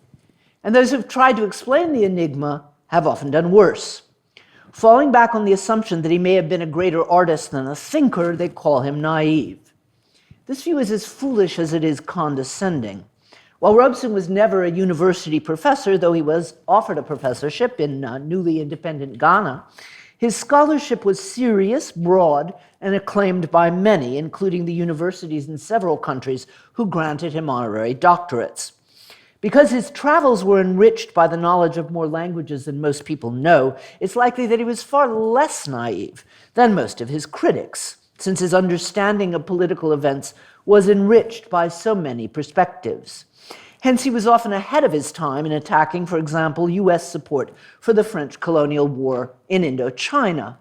S2: And those who've tried to explain the enigma have often done worse. Falling back on the assumption that he may have been a greater artist than a thinker, they call him naive. This view is as foolish as it is condescending. While Robeson was never a university professor, though he was offered a professorship in newly independent Ghana, his scholarship was serious, broad, and acclaimed by many, including the universities in several countries who granted him honorary doctorates. Because his travels were enriched by the knowledge of more languages than most people know, it's likely that he was far less naive than most of his critics, since his understanding of political events was enriched by so many perspectives. Hence, he was often ahead of his time in attacking, for example, US support for the French colonial war in Indochina.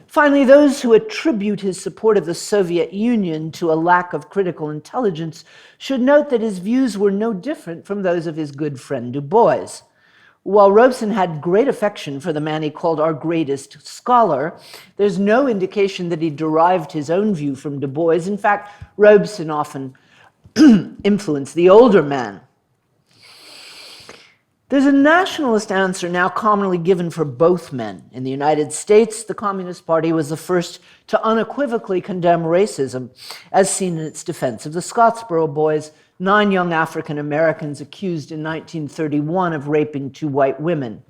S2: Finally, those who attribute his support of the Soviet Union to a lack of critical intelligence should note that his views were no different from those of his good friend Du Bois. While Robeson had great affection for the man he called our greatest scholar, there's no indication that he derived his own view from Du Bois. In fact, Robeson often influenced the older man. There's a nationalist answer now commonly given for both men. In the United States, the Communist Party was the first to unequivocally condemn racism, as seen in its defense of the Scottsboro Boys, 9 young African Americans accused in 1931 of raping 2 white women.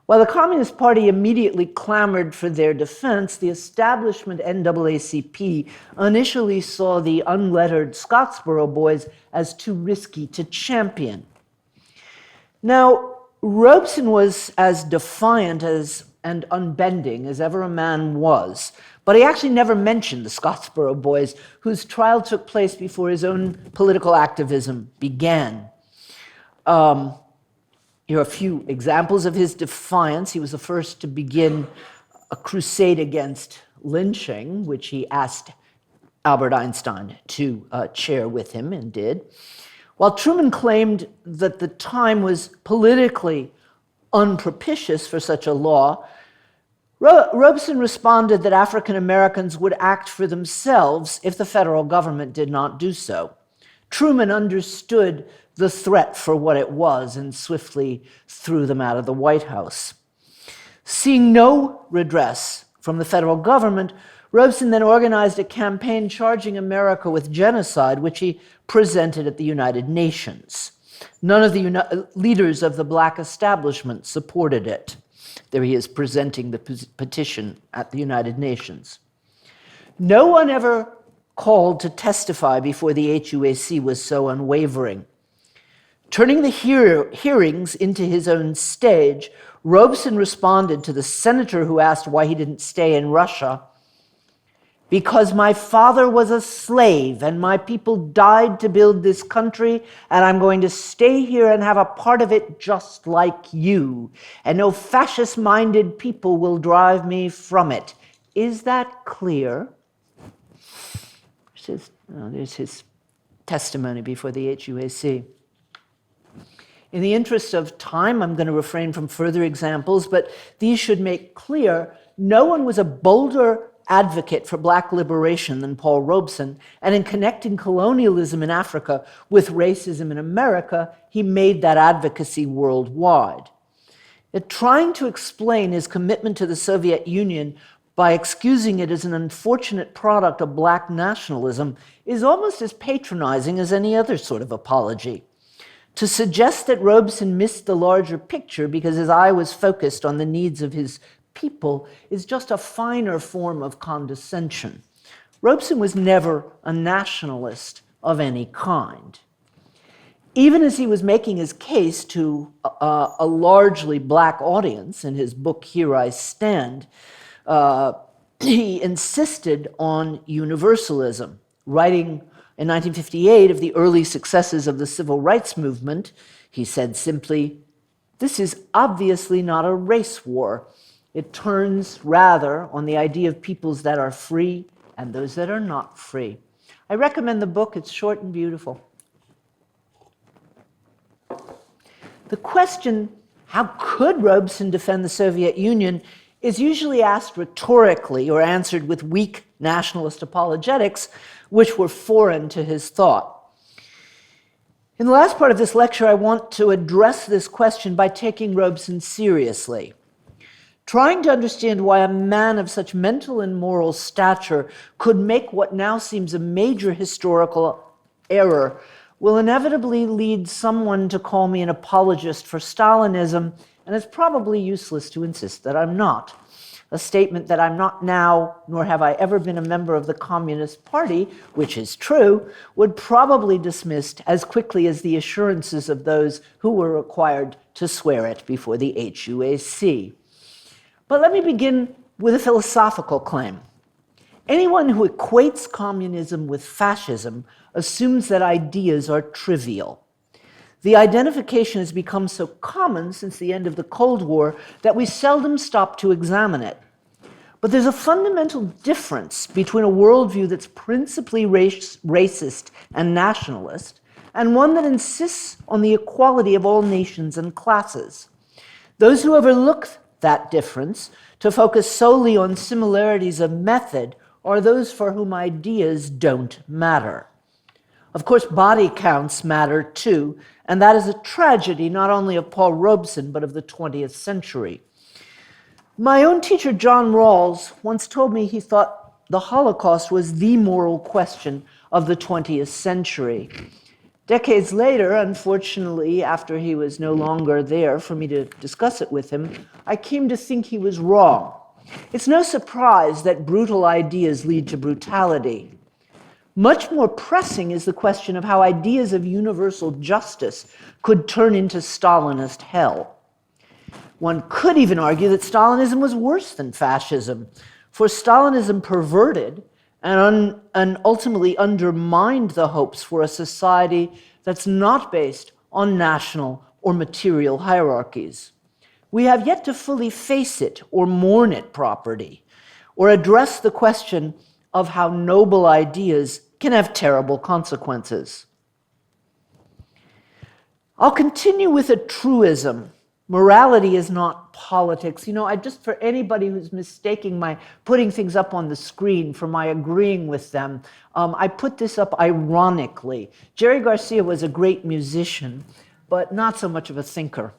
S2: While the Communist Party immediately clamored for their defense, the establishment NAACP initially saw the unlettered Scottsboro Boys as too risky to champion. Now, Robeson was as defiant and unbending as ever a man was, but he actually never mentioned the Scottsboro Boys, whose trial took place before his own political activism began. Here are a few examples of his defiance. He was the first to begin a crusade against lynching, which he asked Albert Einstein to chair with him and did. While Truman claimed that the time was politically unpropitious for such a law, Robeson responded that African Americans would act for themselves if the federal government did not do so. Truman understood the threat for what it was and swiftly threw them out of the White House. Seeing no redress from the federal government, Robeson then organized a campaign charging America with genocide, which he presented at the United Nations. None of the leaders of the black establishment supported it. There he is presenting the petition at the United Nations. No one ever called to testify before the HUAC was so unwavering. Turning the hearings into his own stage, Robeson responded to the senator who asked why he didn't stay in Russia, "Because my father was a slave and my people died to build this country, and I'm going to stay here and have a part of it just like you, and no fascist-minded people will drive me from it." Is that clear? There's his testimony before the HUAC. In the interest of time, I'm going to refrain from further examples, but these should make clear no one was a bolder advocate for black liberation than Paul Robeson, and in connecting colonialism in Africa with racism in America, he made that advocacy worldwide. Trying to explain his commitment to the Soviet Union by excusing it as an unfortunate product of black nationalism is almost as patronizing as any other sort of apology. To suggest that Robeson missed the larger picture because his eye was focused on the needs of his people is just a finer form of condescension. Robeson was never a nationalist of any kind. Even as he was making his case to a largely black audience in his book, Here I Stand, he insisted on universalism, writing in 1958 of the early successes of the civil rights movement. He said simply, "This is obviously not a race war. It turns rather on the idea of peoples that are free and those that are not free." I recommend the book. It's short and beautiful. The question, how could Robeson defend the Soviet Union, is usually asked rhetorically or answered with weak nationalist apologetics, which were foreign to his thought. In the last part of this lecture, I want to address this question by taking Robeson seriously. Trying to understand why a man of such mental and moral stature could make what now seems a major historical error will inevitably lead someone to call me an apologist for Stalinism, and it's probably useless to insist that I'm not. A statement that I'm not now, nor have I ever been a member of the Communist Party, which is true, would probably be dismissed as quickly as the assurances of those who were required to swear it before the HUAC. But let me begin with a philosophical claim. Anyone who equates communism with fascism assumes that ideas are trivial. The identification has become so common since the end of the Cold War that we seldom stop to examine it. But there's a fundamental difference between a worldview that's principally racist and nationalist and one that insists on the equality of all nations and classes. Those who overlook that difference to focus solely on similarities of method are those for whom ideas don't matter. Of course, body counts matter too, and that is a tragedy not only of Paul Robeson, but of the 20th century. My own teacher, John Rawls, once told me he thought the Holocaust was the moral question of the 20th century. Decades later, unfortunately, after he was no longer there for me to discuss it with him, I came to think he was wrong. It's no surprise that brutal ideas lead to brutality. Much more pressing is the question of how ideas of universal justice could turn into Stalinist hell. One could even argue that Stalinism was worse than fascism, for Stalinism perverted and ultimately undermined the hopes for a society that's not based on national or material hierarchies. We have yet to fully face it or mourn it properly, or address the question of how noble ideas can have terrible consequences. I'll continue with a truism. Morality is not politics. You know, for anybody who's mistaking my putting things up on the screen for my agreeing with them, I put this up ironically. Jerry Garcia was a great musician, but not so much of a thinker.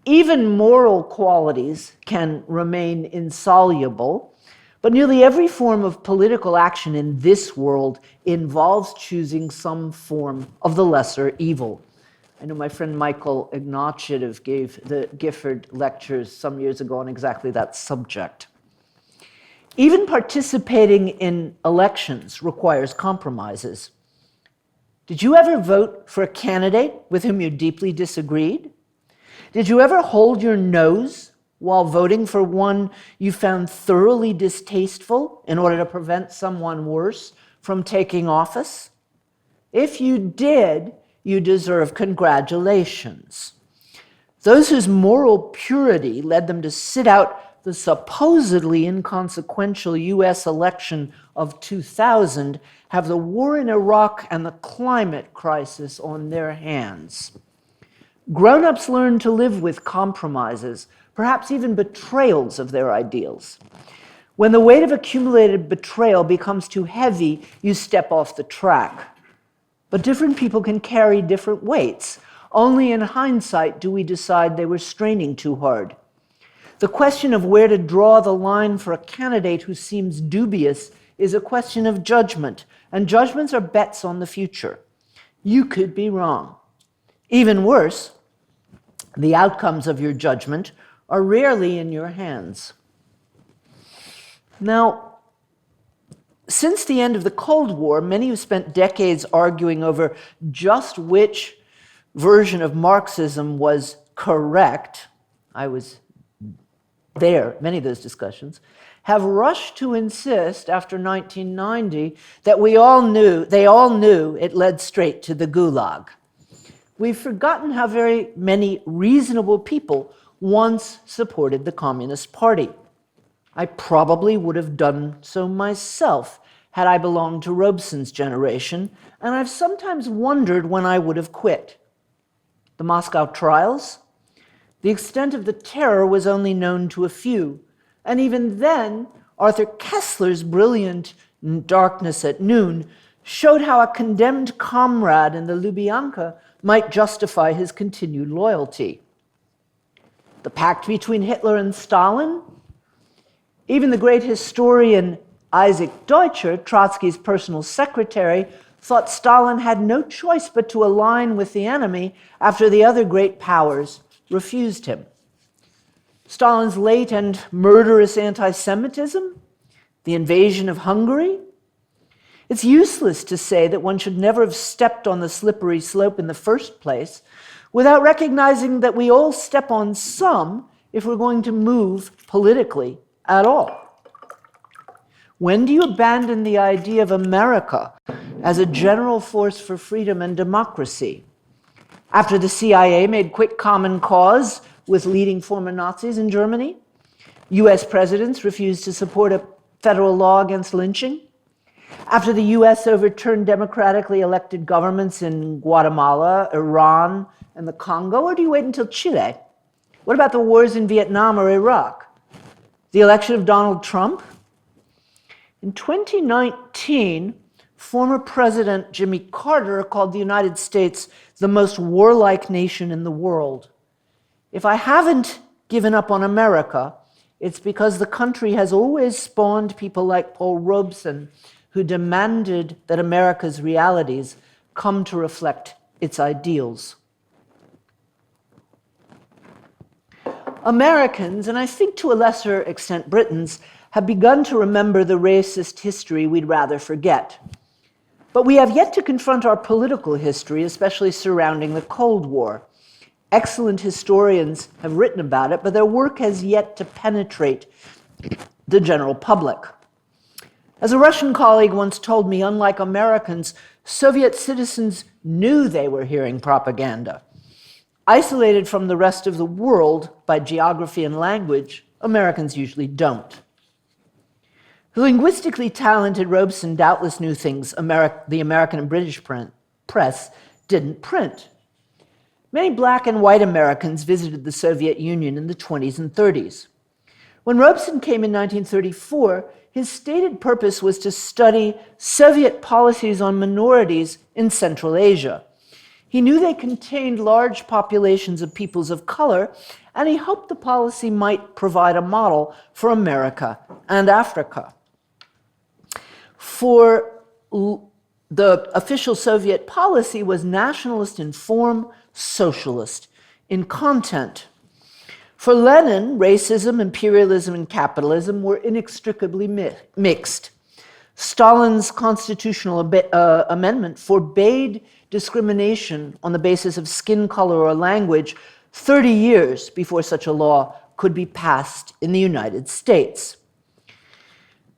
S2: Even moral qualities can remain insoluble, but nearly every form of political action in this world involves choosing some form of the lesser evil. I know my friend Michael Ignatieff gave the Gifford lectures some years ago on exactly that subject. Even participating in elections requires compromises. Did you ever vote for a candidate with whom you deeply disagreed? Did you ever hold your nose while voting for one you found thoroughly distasteful in order to prevent someone worse from taking office? If you did, you deserve congratulations. Those whose moral purity led them to sit out the supposedly inconsequential US election of 2000 have the war in Iraq and the climate crisis on their hands. Grown-ups learn to live with compromises, perhaps even betrayals of their ideals. When the weight of accumulated betrayal becomes too heavy, you step off the track. But different people can carry different weights. Only in hindsight do we decide they were straining too hard. The question of where to draw the line for a candidate who seems dubious is a question of judgment, and judgments are bets on the future. You could be wrong. Even worse, the outcomes of your judgment are rarely in your hands. Now, since the end of the Cold War, many have spent decades arguing over just which version of Marxism was correct. I was there, many of those discussions, have rushed to insist after 1990 that they all knew it led straight to the Gulag. We've forgotten how very many reasonable people once supported the Communist Party. I probably would have done so myself had I belonged to Robeson's generation, and I've sometimes wondered when I would have quit. The Moscow trials? The extent of the terror was only known to a few, and even then, Arthur Koestler's brilliant Darkness at Noon showed how a condemned comrade in the Lubyanka might justify his continued loyalty. The pact between Hitler and Stalin? Even the great historian Isaac Deutscher, Trotsky's personal secretary, thought Stalin had no choice but to align with the enemy after the other great powers refused him. Stalin's late and murderous anti-Semitism? The invasion of Hungary? It's useless to say that one should never have stepped on the slippery slope in the first place without recognizing that we all step on some if we're going to move politically at all. When do you abandon the idea of America as a general force for freedom and democracy? After the CIA made quick common cause with leading former Nazis in Germany, US presidents refused to support a federal law against lynching, after the US overturned democratically elected governments in Guatemala, Iran, and the Congo, or do you wait until Chile? What about the wars in Vietnam or Iraq? The election of Donald Trump? In 2019, former President Jimmy Carter called the United States the most warlike nation in the world. If I haven't given up on America, it's because the country has always spawned people like Paul Robeson, who demanded that America's realities come to reflect its ideals. Americans, and I think to a lesser extent Britons, have begun to remember the racist history we'd rather forget. But we have yet to confront our political history, especially surrounding the Cold War. Excellent historians have written about it, but their work has yet to penetrate the general public. As a Russian colleague once told me, unlike Americans, Soviet citizens knew they were hearing propaganda. Isolated from the rest of the world by geography and language, Americans usually don't. The linguistically talented Robeson doubtless knew things the American and British press didn't print. Many black and white Americans visited the Soviet Union in the 20s and 30s. When Robeson came in 1934, his stated purpose was to study Soviet policies on minorities in Central Asia. He knew they contained large populations of peoples of color, and he hoped the policy might provide a model for America and Africa. For the official Soviet policy was nationalist in form, socialist in content. For Lenin, racism, imperialism, and capitalism were inextricably mixed. Stalin's constitutional amendment forbade discrimination on the basis of skin color or language 30 years before such a law could be passed in the United States.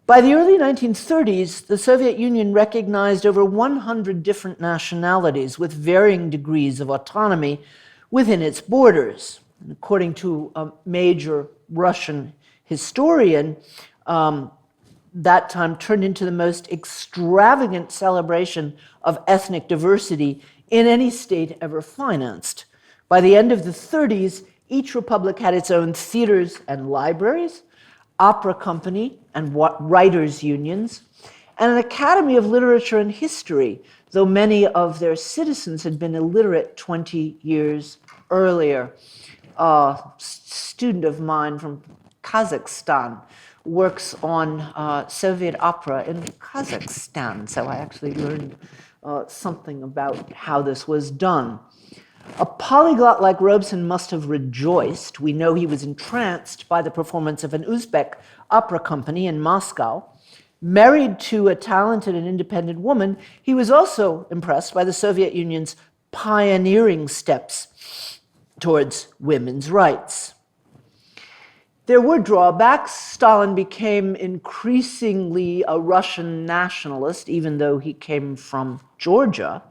S2: By the early 1930s, the Soviet Union recognized over 100 different nationalities with varying degrees of autonomy within its borders. And according to a major Russian historian, that time turned into the most extravagant celebration of ethnic diversity in any state ever financed. By the end of the 30s, each republic had its own theaters and libraries, opera company and writers' unions, and an academy of literature and history, though many of their citizens had been illiterate 20 years earlier. A student of mine from Kazakhstan works on Soviet opera in Kazakhstan, so I actually learned something about how this was done. A polyglot like Robeson must have rejoiced. We know he was entranced by the performance of an Uzbek opera company in Moscow. Married to a talented and independent woman, he was also impressed by the Soviet Union's pioneering steps towards women's rights. There were drawbacks. Stalin became increasingly a Russian nationalist, even though he came from Georgia.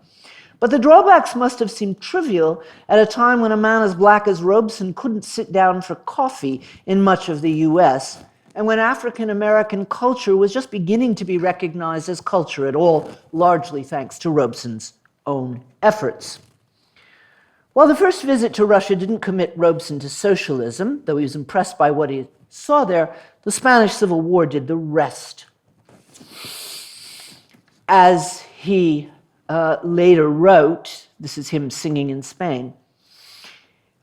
S2: But the drawbacks must have seemed trivial at a time when a man as black as Robeson couldn't sit down for coffee in much of the US, and when African American culture was just beginning to be recognized as culture at all, largely thanks to Robeson's own efforts. While the first visit to Russia didn't commit Robeson to socialism, though he was impressed by what he saw there, the Spanish Civil War did the rest. As he later wrote, this is him singing in Spain,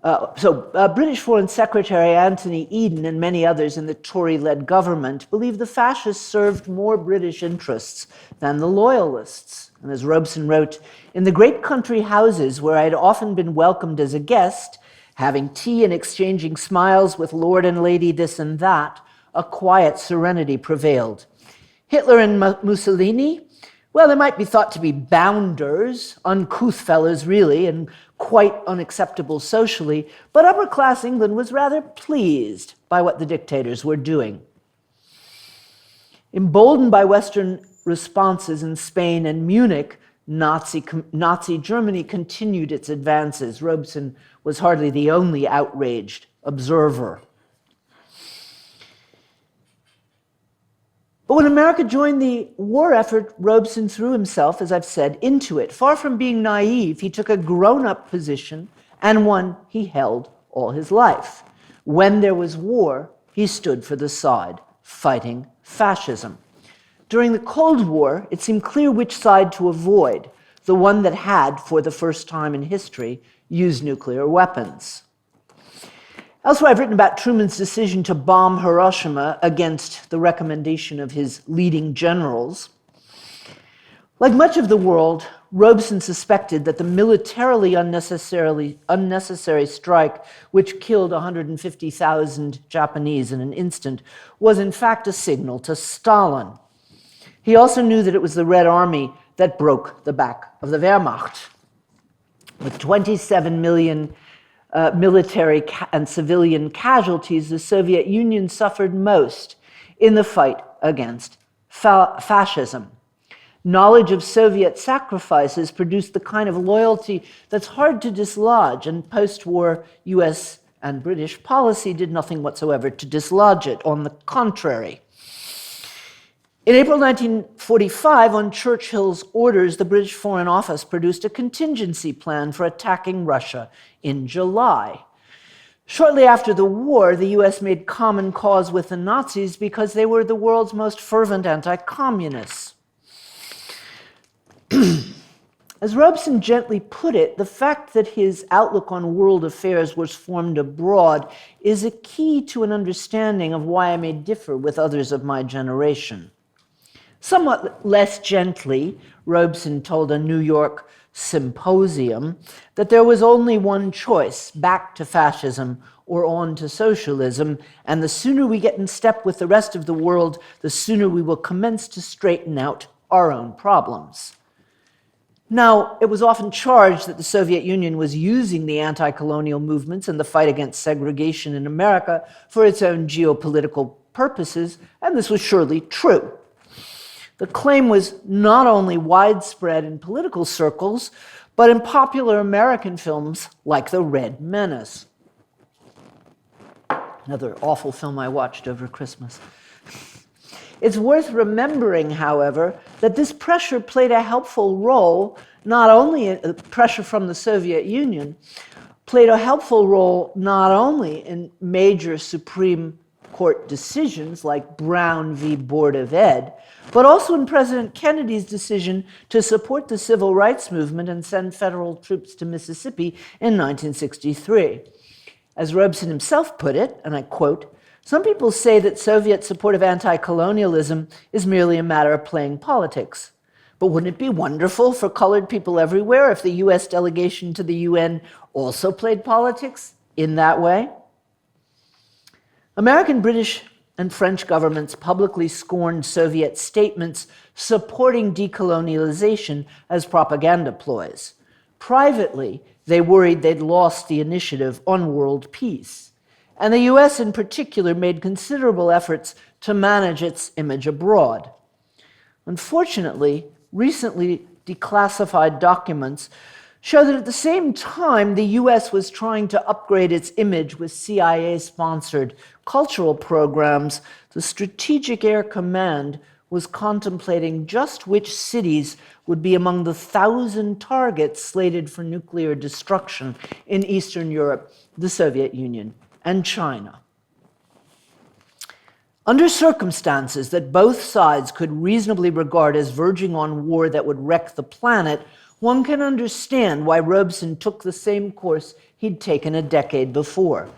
S2: British Foreign Secretary Anthony Eden and many others in the Tory-led government believed the fascists served more British interests than the loyalists. And as Robeson wrote, in the great country houses where I had often been welcomed as a guest, having tea and exchanging smiles with Lord and Lady this and that, a quiet serenity prevailed. Hitler and Mussolini, well, they might be thought to be bounders, uncouth fellows really, and quite unacceptable socially, but upper-class England was rather pleased by what the dictators were doing. Emboldened by Western responses in Spain and Munich, Nazi Germany continued its advances. Robeson was hardly the only outraged observer. But when America joined the war effort, Robeson threw himself, as I've said, into it. Far from being naive, he took a grown-up position and one he held all his life. When there was war, he stood for the side fighting fascism. During the Cold War, it seemed clear which side to avoid, the one that had, for the first time in history, used nuclear weapons. Elsewhere, I've written about Truman's decision to bomb Hiroshima against the recommendation of his leading generals. Like much of the world, Robeson suspected that the militarily unnecessary strike, which killed 150,000 Japanese in an instant, was in fact a signal to Stalin. He also knew that it was the Red Army that broke the back of the Wehrmacht. With 27 million military and civilian casualties, the Soviet Union suffered most in the fight against fascism. Knowledge of Soviet sacrifices produced the kind of loyalty that's hard to dislodge, and post-war US and British policy did nothing whatsoever to dislodge it. On the contrary. In April 1945, on Churchill's orders, the British Foreign Office produced a contingency plan for attacking Russia in July. Shortly after the war, the US made common cause with the Nazis because they were the world's most fervent anti-communists. As Robeson gently put it, the fact that his outlook on world affairs was formed abroad is a key to an understanding of why I may differ with others of my generation. Somewhat less gently, Robeson told a New York symposium that there was only one choice, back to fascism or on to socialism, and the sooner we get in step with the rest of the world, the sooner we will commence to straighten out our own problems. Now, it was often charged that the Soviet Union was using the anti-colonial movements and the fight against segregation in America for its own geopolitical purposes, and this was surely true. The claim was not only widespread in political circles, but in popular American films like The Red Menace. Another awful film I watched over Christmas. It's worth remembering, however, that this pressure played a helpful role, not only in pressure from the Soviet Union, played a helpful role not only in major Supreme Court decisions like Brown v. Board of Ed, but also in President Kennedy's decision to support the civil rights movement and send federal troops to Mississippi in 1963. As Robeson himself put it, and I quote, "Some people say that Soviet support of anti-colonialism is merely a matter of playing politics. But wouldn't it be wonderful for colored people everywhere if the US delegation to the UN also played politics in that way?" American, British, and French governments publicly scorned Soviet statements supporting decolonialization as propaganda ploys. Privately, they worried they'd lost the initiative on world peace. And the US in particular made considerable efforts to manage its image abroad. Unfortunately, recently declassified documents show that at the same time the US was trying to upgrade its image with CIA-sponsored cultural programs, the Strategic Air Command was contemplating just which cities would be among the 1,000 targets slated for nuclear destruction in Eastern Europe, the Soviet Union, and China. Under circumstances that both sides could reasonably regard as verging on war that would wreck the planet, one can understand why Robeson took the same course he'd taken a decade before.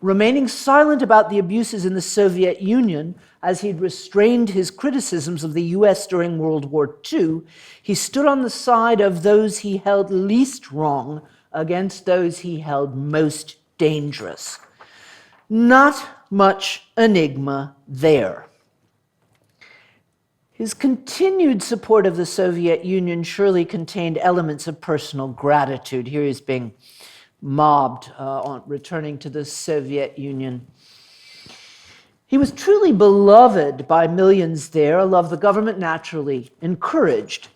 S2: Remaining silent about the abuses in the Soviet Union, as he'd restrained his criticisms of the US during World War II, he stood on the side of those he held least wrong against those he held most dangerous. Not much enigma there. His continued support of the Soviet Union surely contained elements of personal gratitude. Here he's being mobbed on returning to the Soviet Union. He was truly beloved by millions there, a love the government naturally encouraged.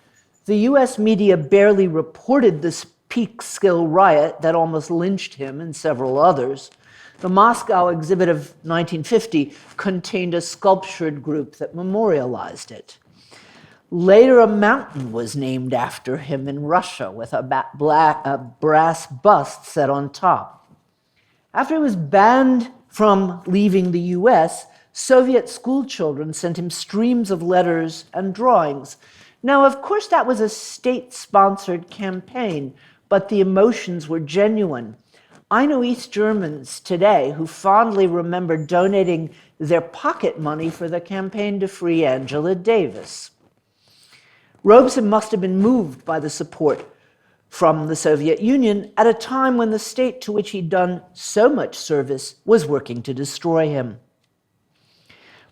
S2: The US media barely reported this Peekskill riot that almost lynched him and several others. The Moscow exhibit of 1950 contained a sculptured group that memorialized it. Later, a mountain was named after him in Russia with a brass bust set on top. After he was banned from leaving the US, Soviet school children sent him streams of letters and drawings. Now, of course, that was a state-sponsored campaign, but the emotions were genuine. I know East Germans today who fondly remember donating their pocket money for the campaign to free Angela Davis. Robeson must have been moved by the support from the Soviet Union at a time when the state to which he'd done so much service was working to destroy him.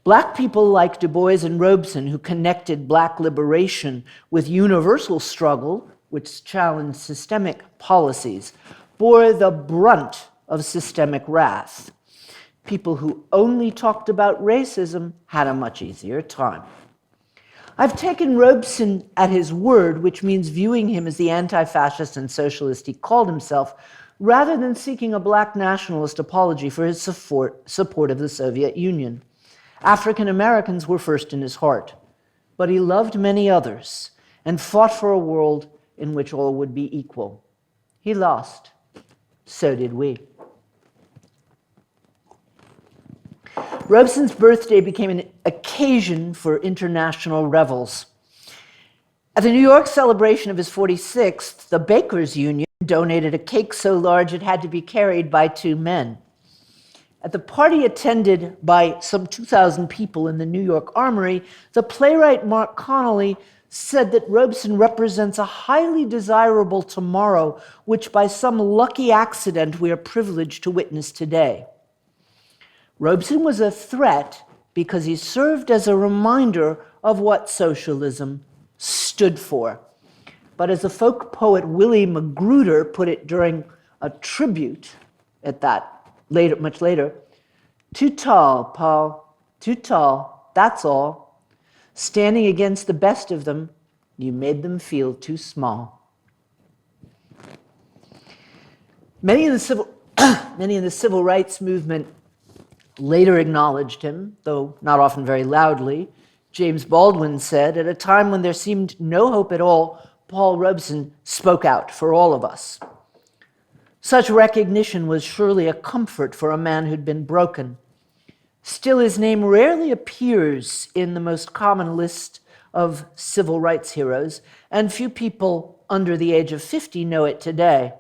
S2: Black people like Du Bois and Robeson, who connected black liberation with universal struggle, which challenged systemic policies, bore the brunt of systemic wrath. People who only talked about racism had a much easier time. I've taken Robeson at his word, which means viewing him as the anti-fascist and socialist he called himself, rather than seeking a black nationalist apology for his support of the Soviet Union. African Americans were first in his heart, but he loved many others and fought for a world in which all would be equal. He lost. So did we. Robeson's birthday became an occasion for international revels. At the New York celebration of his 46th, the Bakers Union donated a cake so large it had to be carried by 2 men. At the party attended by some 2,000 people in the New York Armory, the playwright Mark Connolly said that Robeson represents a highly desirable tomorrow, which by some lucky accident we are privileged to witness today. Robeson was a threat because he served as a reminder of what socialism stood for. But as the folk poet Willie Magruder put it during a tribute at that much later, "Too tall, Paul, too tall, that's all. Standing against the best of them, you made them feel too small." Many in the civil rights movement later acknowledged him, though not often very loudly. James Baldwin said, "At a time when there seemed no hope at all, Paul Robeson spoke out for all of us." Such recognition was surely a comfort for a man who'd been broken. Still, his name rarely appears in the most common list of civil rights heroes, and few people under the age of 50 know it today.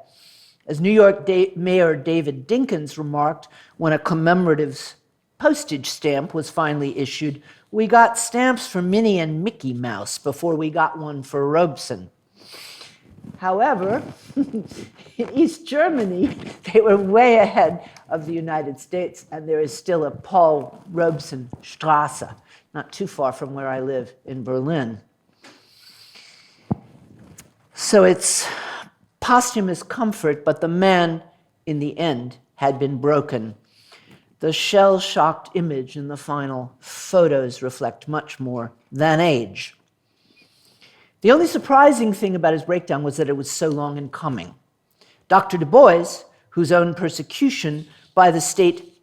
S2: As New York Mayor David Dinkins remarked when a commemorative postage stamp was finally issued, "We got stamps for Minnie and Mickey Mouse before we got one for Robeson." However, in East Germany, they were way ahead of the United States, and there is still a Paul Robeson Straße, not too far from where I live in Berlin. So it's posthumous comfort, but the man, in the end, had been broken. The shell-shocked image in the final photos reflect much more than age. The only surprising thing about his breakdown was that it was so long in coming. Dr. Du Bois, whose own persecution by the state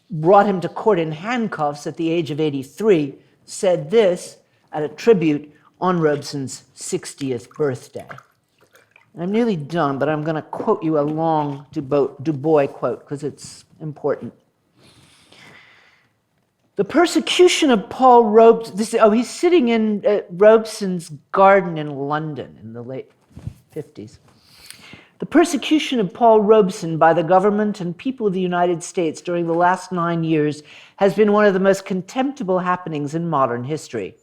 S2: brought him to court in handcuffs at the age of 83, said this at a tribute on Robeson's 60th birthday. I'm nearly done, but I'm going to quote you a long Du Bois quote because it's important. The persecution of Paul Robeson, he's sitting in Robeson's garden in London in the late 50s. The persecution of Paul Robeson by the government and people of the United States during the last 9 years has been one of the most contemptible happenings in modern history.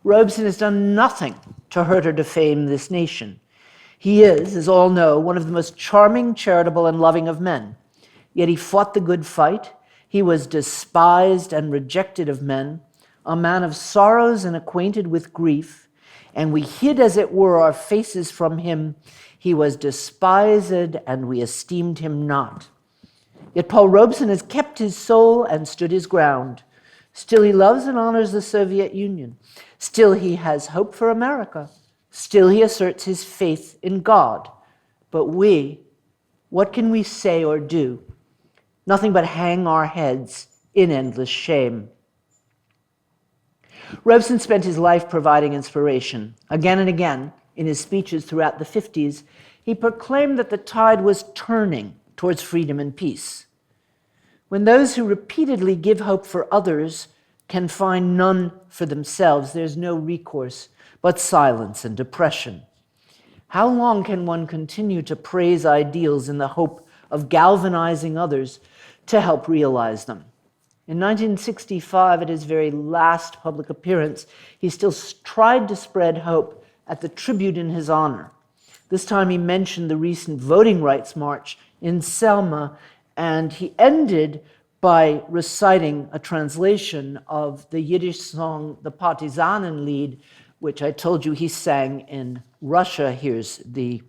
S2: Robeson has done nothing to hurt or defame this nation. He is, as all know, one of the most charming, charitable, and loving of men. Yet he fought the good fight. He was despised and rejected of men, a man of sorrows and acquainted with grief, and we hid, as it were, our faces from him. He was despised, and we esteemed him not. Yet Paul Robeson has kept his soul and stood his ground. Still he loves and honors the Soviet Union. Still he has hope for America. Still he asserts his faith in God. But we, what can we say or do? Nothing but hang our heads in endless shame. Robeson spent his life providing inspiration. Again and again, in his speeches throughout the 50s, he proclaimed that the tide was turning towards freedom and peace. When those who repeatedly give hope for others can find none for themselves, there's no recourse but silence and depression. How long can one continue to praise ideals in the hope of galvanizing others to help realize them? In 1965, at his very last public appearance, he still tried to spread hope at the tribute in his honor. This time he mentioned the recent voting rights march in Selma, and he ended by reciting a translation of the Yiddish song, the Partisanenlied, which I told you he sang in Russia. Here's the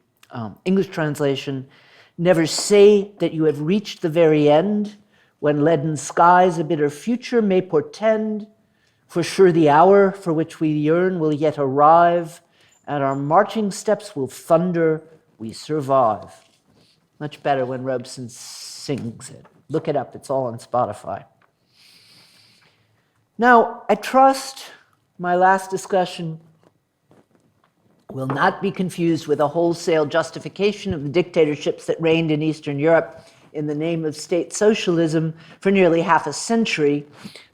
S2: English translation. Never say that you have reached the very end, when leaden skies a bitter future may portend. For sure the hour for which we yearn will yet arrive, and our marching steps will thunder, we survive. Much better when Robeson sings it. Look it up, it's all on Spotify. Now, I trust my last discussion will not be confused with a wholesale justification of the dictatorships that reigned in Eastern Europe in the name of state socialism for nearly half a century,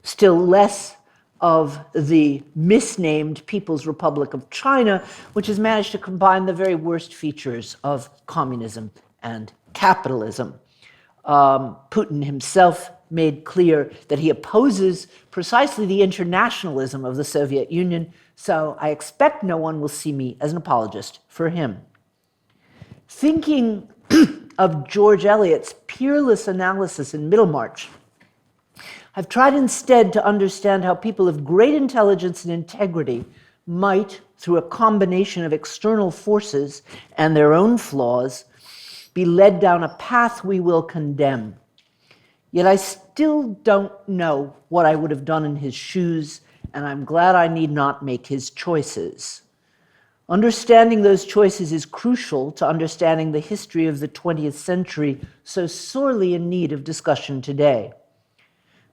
S2: still less of the misnamed People's Republic of China, which has managed to combine the very worst features of communism and capitalism. Putin himself made clear that he opposes precisely the internationalism of the Soviet Union, so I expect no one will see me as an apologist for him. Thinking of George Eliot's peerless analysis in Middlemarch, I've tried instead to understand how people of great intelligence and integrity might, through a combination of external forces and their own flaws, be led down a path we will condemn. Yet I still don't know what I would have done in his shoes, and I'm glad I need not make his choices. Understanding those choices is crucial to understanding the history of the 20th century, so sorely in need of discussion today.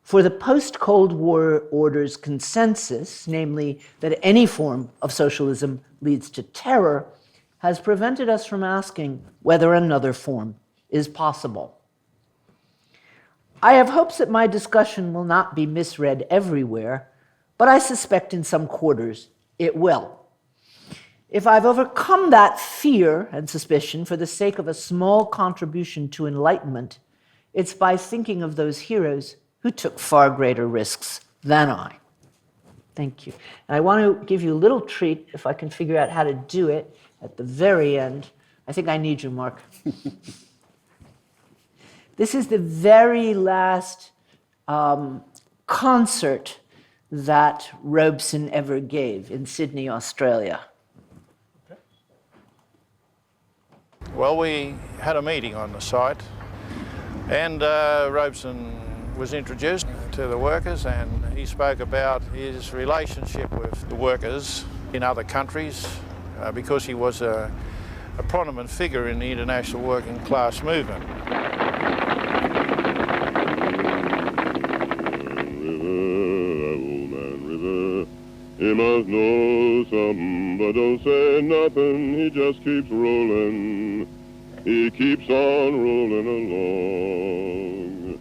S2: For the post-Cold War order's consensus, namely that any form of socialism leads to terror, has prevented us from asking whether another form is possible. I have hopes that my discussion will not be misread everywhere, but I suspect in some quarters it will. If I've overcome that fear and suspicion for the sake of a small contribution to enlightenment, it's by thinking of those heroes who took far greater risks than I. Thank you. And I want to give you a little treat, if I can figure out how to do it, at the very end. I think I need you, Mark. This is the very last concert that Robeson ever gave in Sydney, Australia.
S3: Well, we had a meeting on the site, and Robeson was introduced to the workers, and he spoke about his relationship with the workers in other countries because he was a prominent figure in the international working class movement.
S4: He must know something, but don't say nothing. He just keeps rolling. He keeps on rolling along.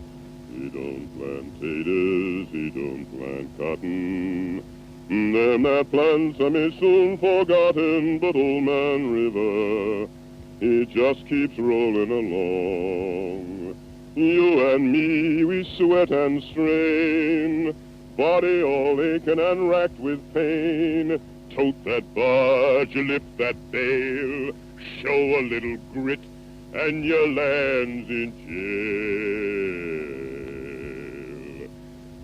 S4: He don't plant taters, he don't plant cotton. Them that plant some is soon forgotten, but Old Man River, he just keeps rolling along. You and me, we sweat and strain, body all aching and racked with pain. Tote that barge, lift that bale, show a little grit, and your land's in jail.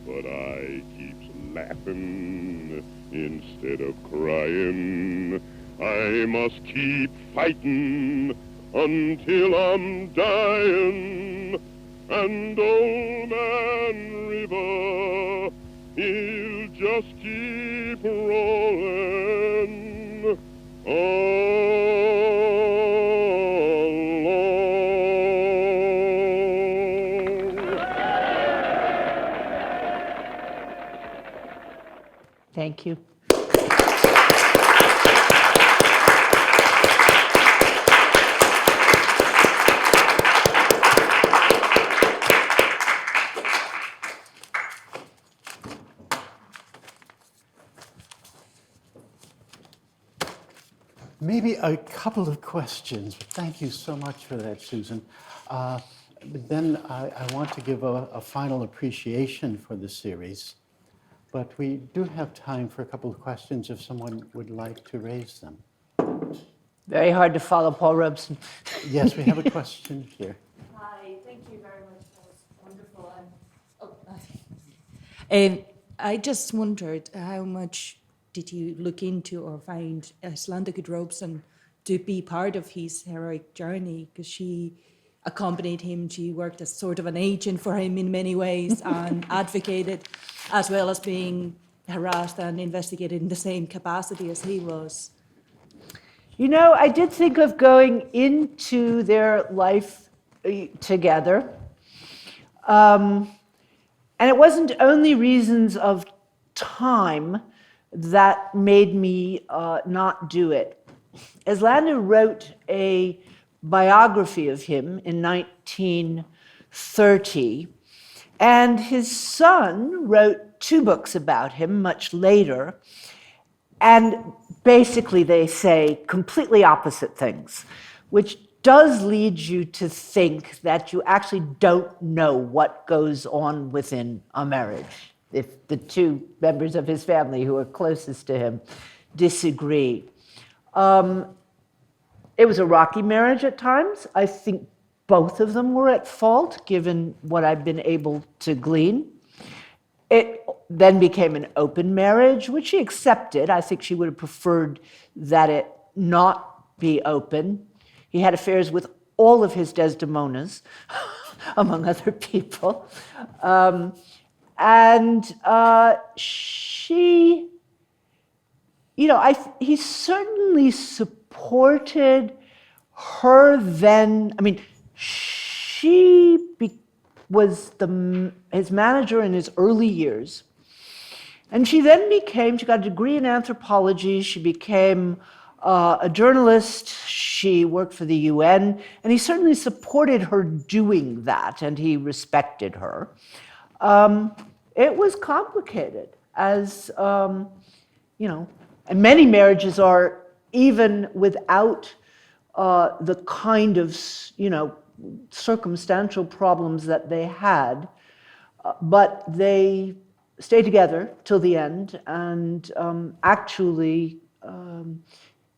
S4: But I keeps laughing instead of crying. I must keep fighting until I'm dying. And Old Man River, he'll just keep rolling along.
S2: Thank you.
S1: a couple of questions. Thank you so much for that, Susan. But then I want to give a final appreciation for the series. But we do have time for a couple of questions if someone would like to raise them.
S2: Very hard to follow Paul Robeson.
S1: Yes, we have a question here.
S5: Hi, thank you very much. That was wonderful. I just wondered, how much did you look into or find Icelandic Robeson to be part of his heroic journey? Because she accompanied him, she worked as sort of an agent for him in many ways and advocated, as well as being harassed and investigated in the same capacity as he was.
S2: You know, I did think of going into their life together. And it wasn't only reasons of time that made me not do it. Islander wrote a biography of him in 1930, and his son wrote 2 books about him much later. And basically, they say completely opposite things, which does lead you to think that you actually don't know what goes on within a marriage if the 2 members of his family who are closest to him disagree. It was a rocky marriage at times. I think both of them were at fault, given what I've been able to glean. It then became an open marriage, which she accepted. I think she would have preferred that it not be open. He had affairs with all of his Desdemonas, among other people. She, you know, he certainly supported her then. I mean, she was his manager in his early years. And she then she got a degree in anthropology, she became a journalist, she worked for the UN, and he certainly supported her doing that, and he respected her. It was complicated, as, you know, and many marriages are, even without the kind of, you know, circumstantial problems that they had, but they stayed together till the end, and actually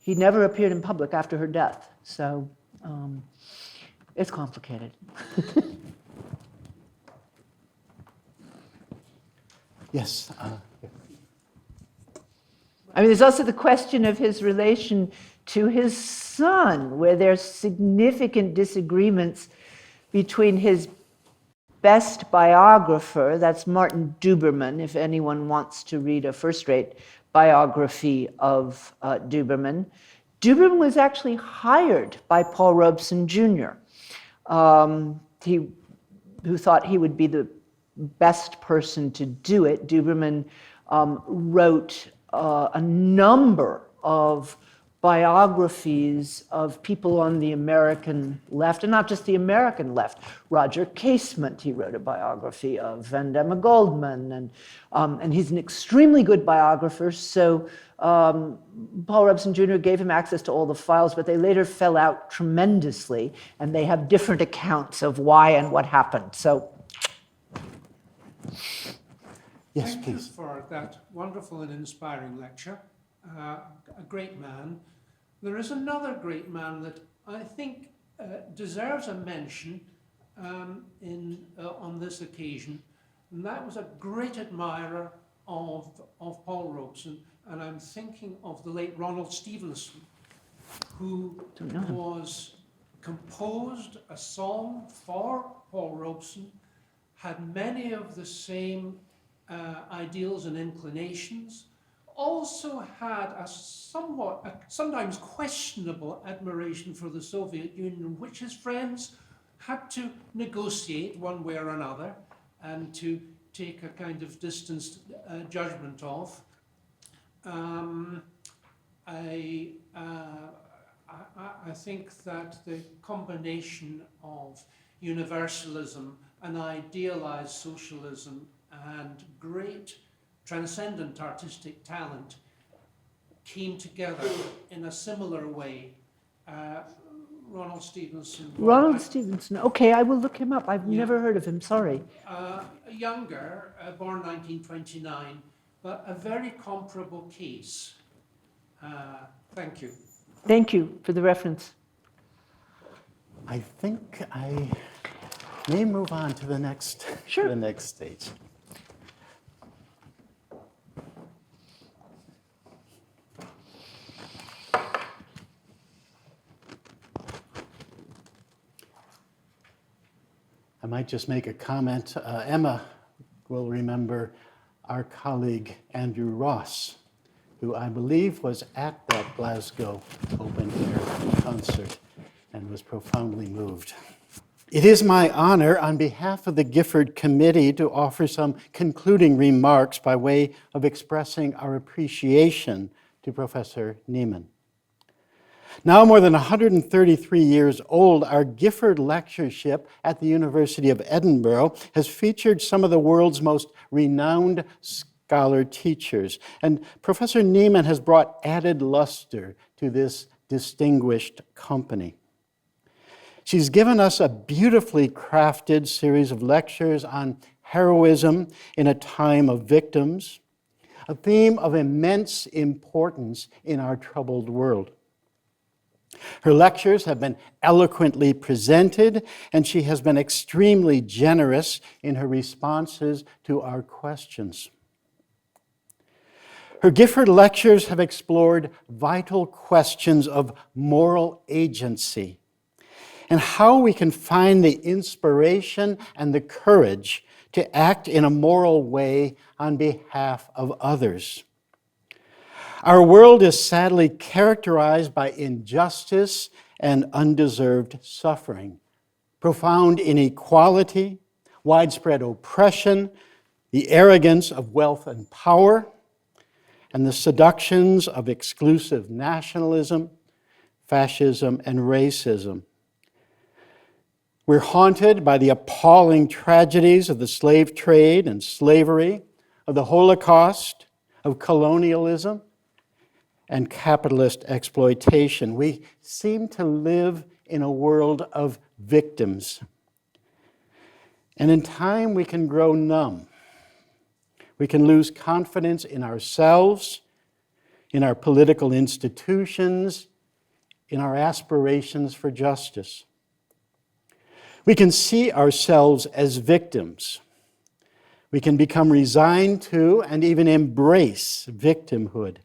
S2: he never appeared in public after her death. So it's complicated.
S1: Yes.
S2: I mean, there's also the question of his relation to his son, where there's significant disagreements between his best biographer, that's Martin Duberman, if anyone wants to read a first-rate biography of Duberman. Duberman was actually hired by Paul Robeson Jr., who thought he would be the best person to do it. Duberman wrote a number of biographies of people on the American left, and not just the American left. Roger Casement, he wrote a biography of, and Emma Goldman, and he's an extremely good biographer. So Paul Robeson Jr. gave him access to all the files, but they later fell out tremendously, and they have different accounts of why and what happened. So,
S1: yes,
S6: Thank
S1: please.
S6: you for that wonderful and inspiring lecture. A great man. There is another great man that I think deserves a mention on this occasion, and that was a great admirer of Paul Robeson, and I'm thinking of the late Ronald Stevenson, who composed a song for Paul Robeson, had many of the same ideals and inclinations, also had a sometimes questionable admiration for the Soviet Union, which his friends had to negotiate one way or another and to take a kind of distanced judgment of. I think that the combination of universalism and idealized socialism and great transcendent artistic talent came together in a similar way. Ronald Stevenson.
S2: Ronald Stevenson. Okay, I will look him up. I've never heard of him, sorry.
S6: Younger, born 1929, but a very comparable case. Thank you.
S2: Thank you for the reference.
S1: I think I may move on to the next,
S2: Sure.
S1: the next stage. I might just make a comment. Emma will remember our colleague Andrew Ross, who I believe was at that Glasgow open air concert and was profoundly moved. It is my honor on behalf of the Gifford Committee to offer some concluding remarks by way of expressing our appreciation to Professor Neiman. Now more than 133 years old, our Gifford Lectureship at the University of Edinburgh has featured some of the world's most renowned scholar teachers, and Professor Neiman has brought added luster to this distinguished company. She's given us a beautifully crafted series of lectures on heroism in a time of victims, a theme of immense importance in our troubled world. Her lectures have been eloquently presented, and she has been extremely generous in her responses to our questions. Her Gifford lectures have explored vital questions of moral agency and how we can find the inspiration and the courage to act in a moral way on behalf of others. Our world is sadly characterized by injustice and undeserved suffering, profound inequality, widespread oppression, the arrogance of wealth and power, and the seductions of exclusive nationalism, fascism, and racism. We're haunted by the appalling tragedies of the slave trade and slavery, of the Holocaust, of colonialism, and capitalist exploitation. We seem to live in a world of victims. And in time, we can grow numb. We can lose confidence in ourselves, in our political institutions, in our aspirations for justice. We can see ourselves as victims. We can become resigned to and even embrace victimhood.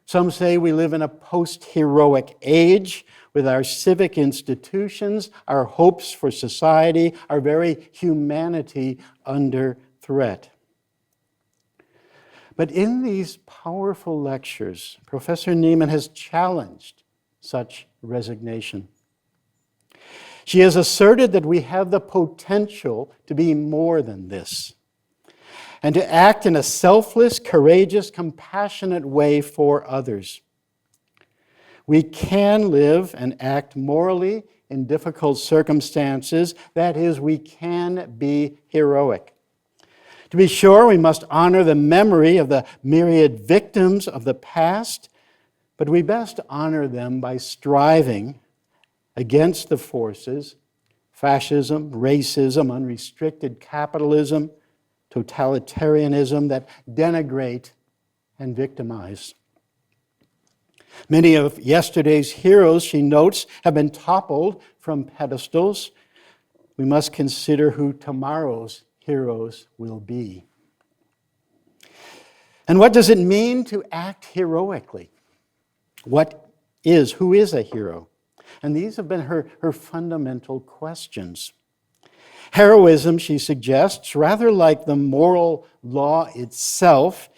S1: Some say we live in a post-heroic age with our civic institutions, our hopes for society, our very humanity under threat. But in these powerful lectures, Professor Neiman has challenged such resignation. She has asserted that we have the potential to be more than this, and to act in a selfless, courageous, compassionate way for others. We can live and act morally in difficult circumstances. That is, we can be heroic. To be sure, we must honor the memory of the myriad victims of the past, but we best honor them by striving against the forces, fascism, racism, unrestricted capitalism, totalitarianism that denigrate and victimize. Many of yesterday's heroes, she notes, have been toppled from pedestals. We must consider who tomorrow's heroes will be. And what does it mean to act heroically? Who is a hero? And these have been her fundamental questions. Heroism, she suggests, rather like the moral law itself,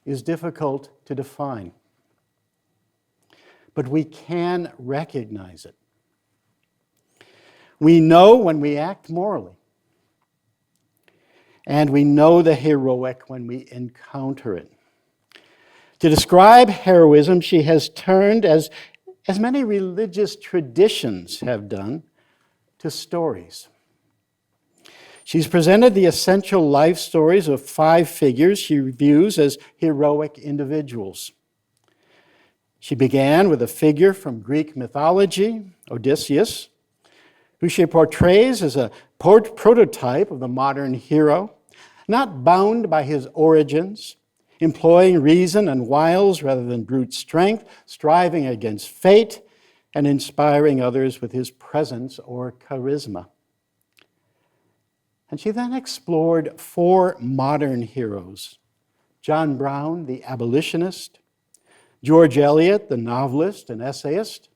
S1: is difficult to define. But we can recognize it. We know when we act morally, and we know the heroic when we encounter it. To describe heroism, she has turned, as many religious traditions have done, to stories. She's presented the essential life stories of 5 figures she views as heroic individuals. She began with a figure from Greek mythology, Odysseus, who she portrays as a prototype of the modern hero, not bound by his origins, employing reason and wiles rather than brute strength, striving against fate, and inspiring others with his presence or charisma. And she then explored 4 modern heroes: John Brown, the abolitionist; George Eliot, the novelist and essayist;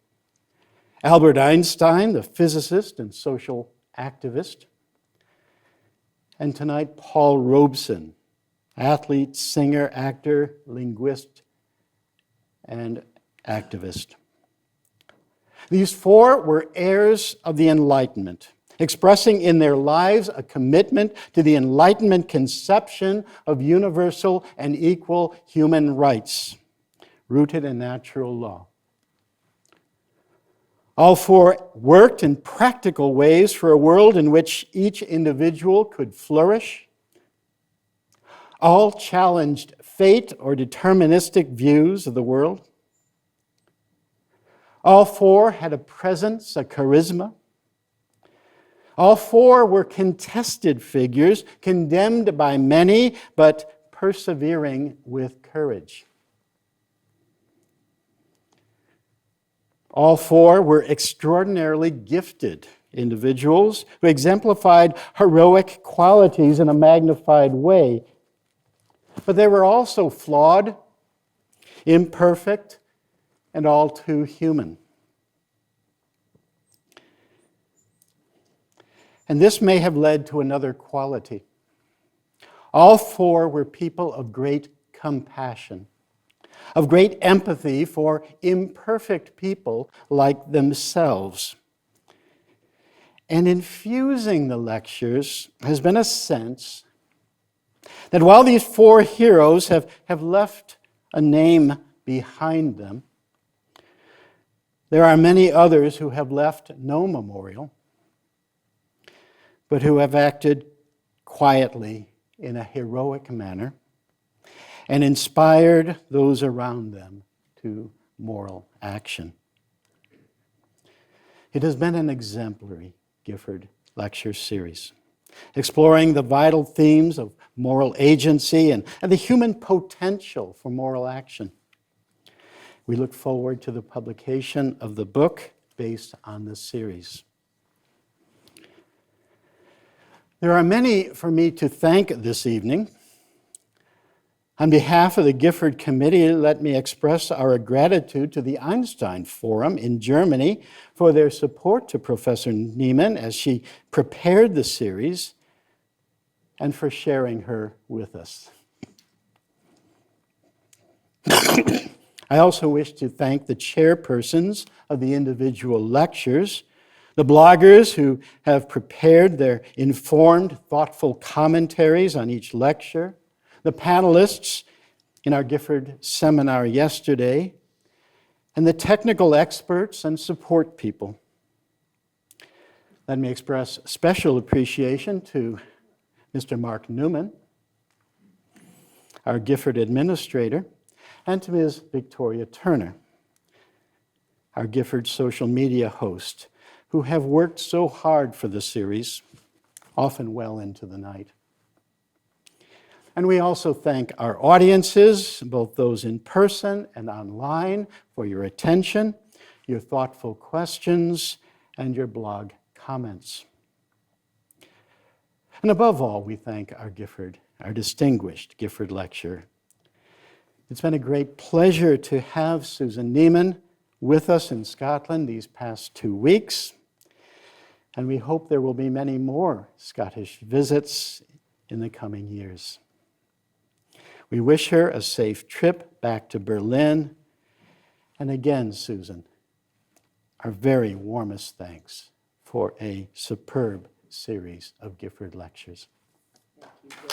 S1: Albert Einstein, the physicist and social activist; and tonight, Paul Robeson, athlete, singer, actor, linguist, and activist. These 4 were heirs of the Enlightenment, expressing in their lives a commitment to the Enlightenment conception of universal and equal human rights, rooted in natural law. All 4 worked in practical ways for a world in which each individual could flourish. All challenged fate or deterministic views of the world. All 4 had a presence, a charisma. All 4 were contested figures, condemned by many, but persevering with courage. All 4 were extraordinarily gifted individuals who exemplified heroic qualities in a magnified way. But they were also flawed, imperfect, and all too human. And this may have led to another quality. All 4 were people of great compassion, of great empathy for imperfect people like themselves. And infusing the lectures has been a sense that while these 4 heroes have left a name behind them, there are many others who have left no memorial, but who have acted quietly in a heroic manner and inspired those around them to moral action. It has been an exemplary Gifford lecture series, exploring the vital themes of moral agency and the human potential for moral action. We look forward to the publication of the book based on this series. There are many for me to thank this evening. On behalf of the Gifford Committee, let me express our gratitude to the Einstein Forum in Germany for their support to Professor Neiman as she prepared the series and for sharing her with us. I also wish to thank the chairpersons of the individual lectures, the bloggers who have prepared their informed, thoughtful commentaries on each lecture, the panelists in our Gifford seminar yesterday, and the technical experts and support people. Let me express special appreciation to Mr. Mark Newman, our Gifford administrator, and to Ms. Victoria Turner, our Gifford social media host, who have worked so hard for the series, often well into the night. And we also thank our audiences, both those in person and online, for your attention, your thoughtful questions, and your blog comments. And above all, we thank our distinguished Gifford lecturer. It's been a great pleasure to have Susan Neiman with us in Scotland these past 2 weeks, and we hope there will be many more Scottish visits in the coming years. We wish her a safe trip back to Berlin, and again, Susan, our very warmest thanks for a superb series of Gifford lectures. Thank you.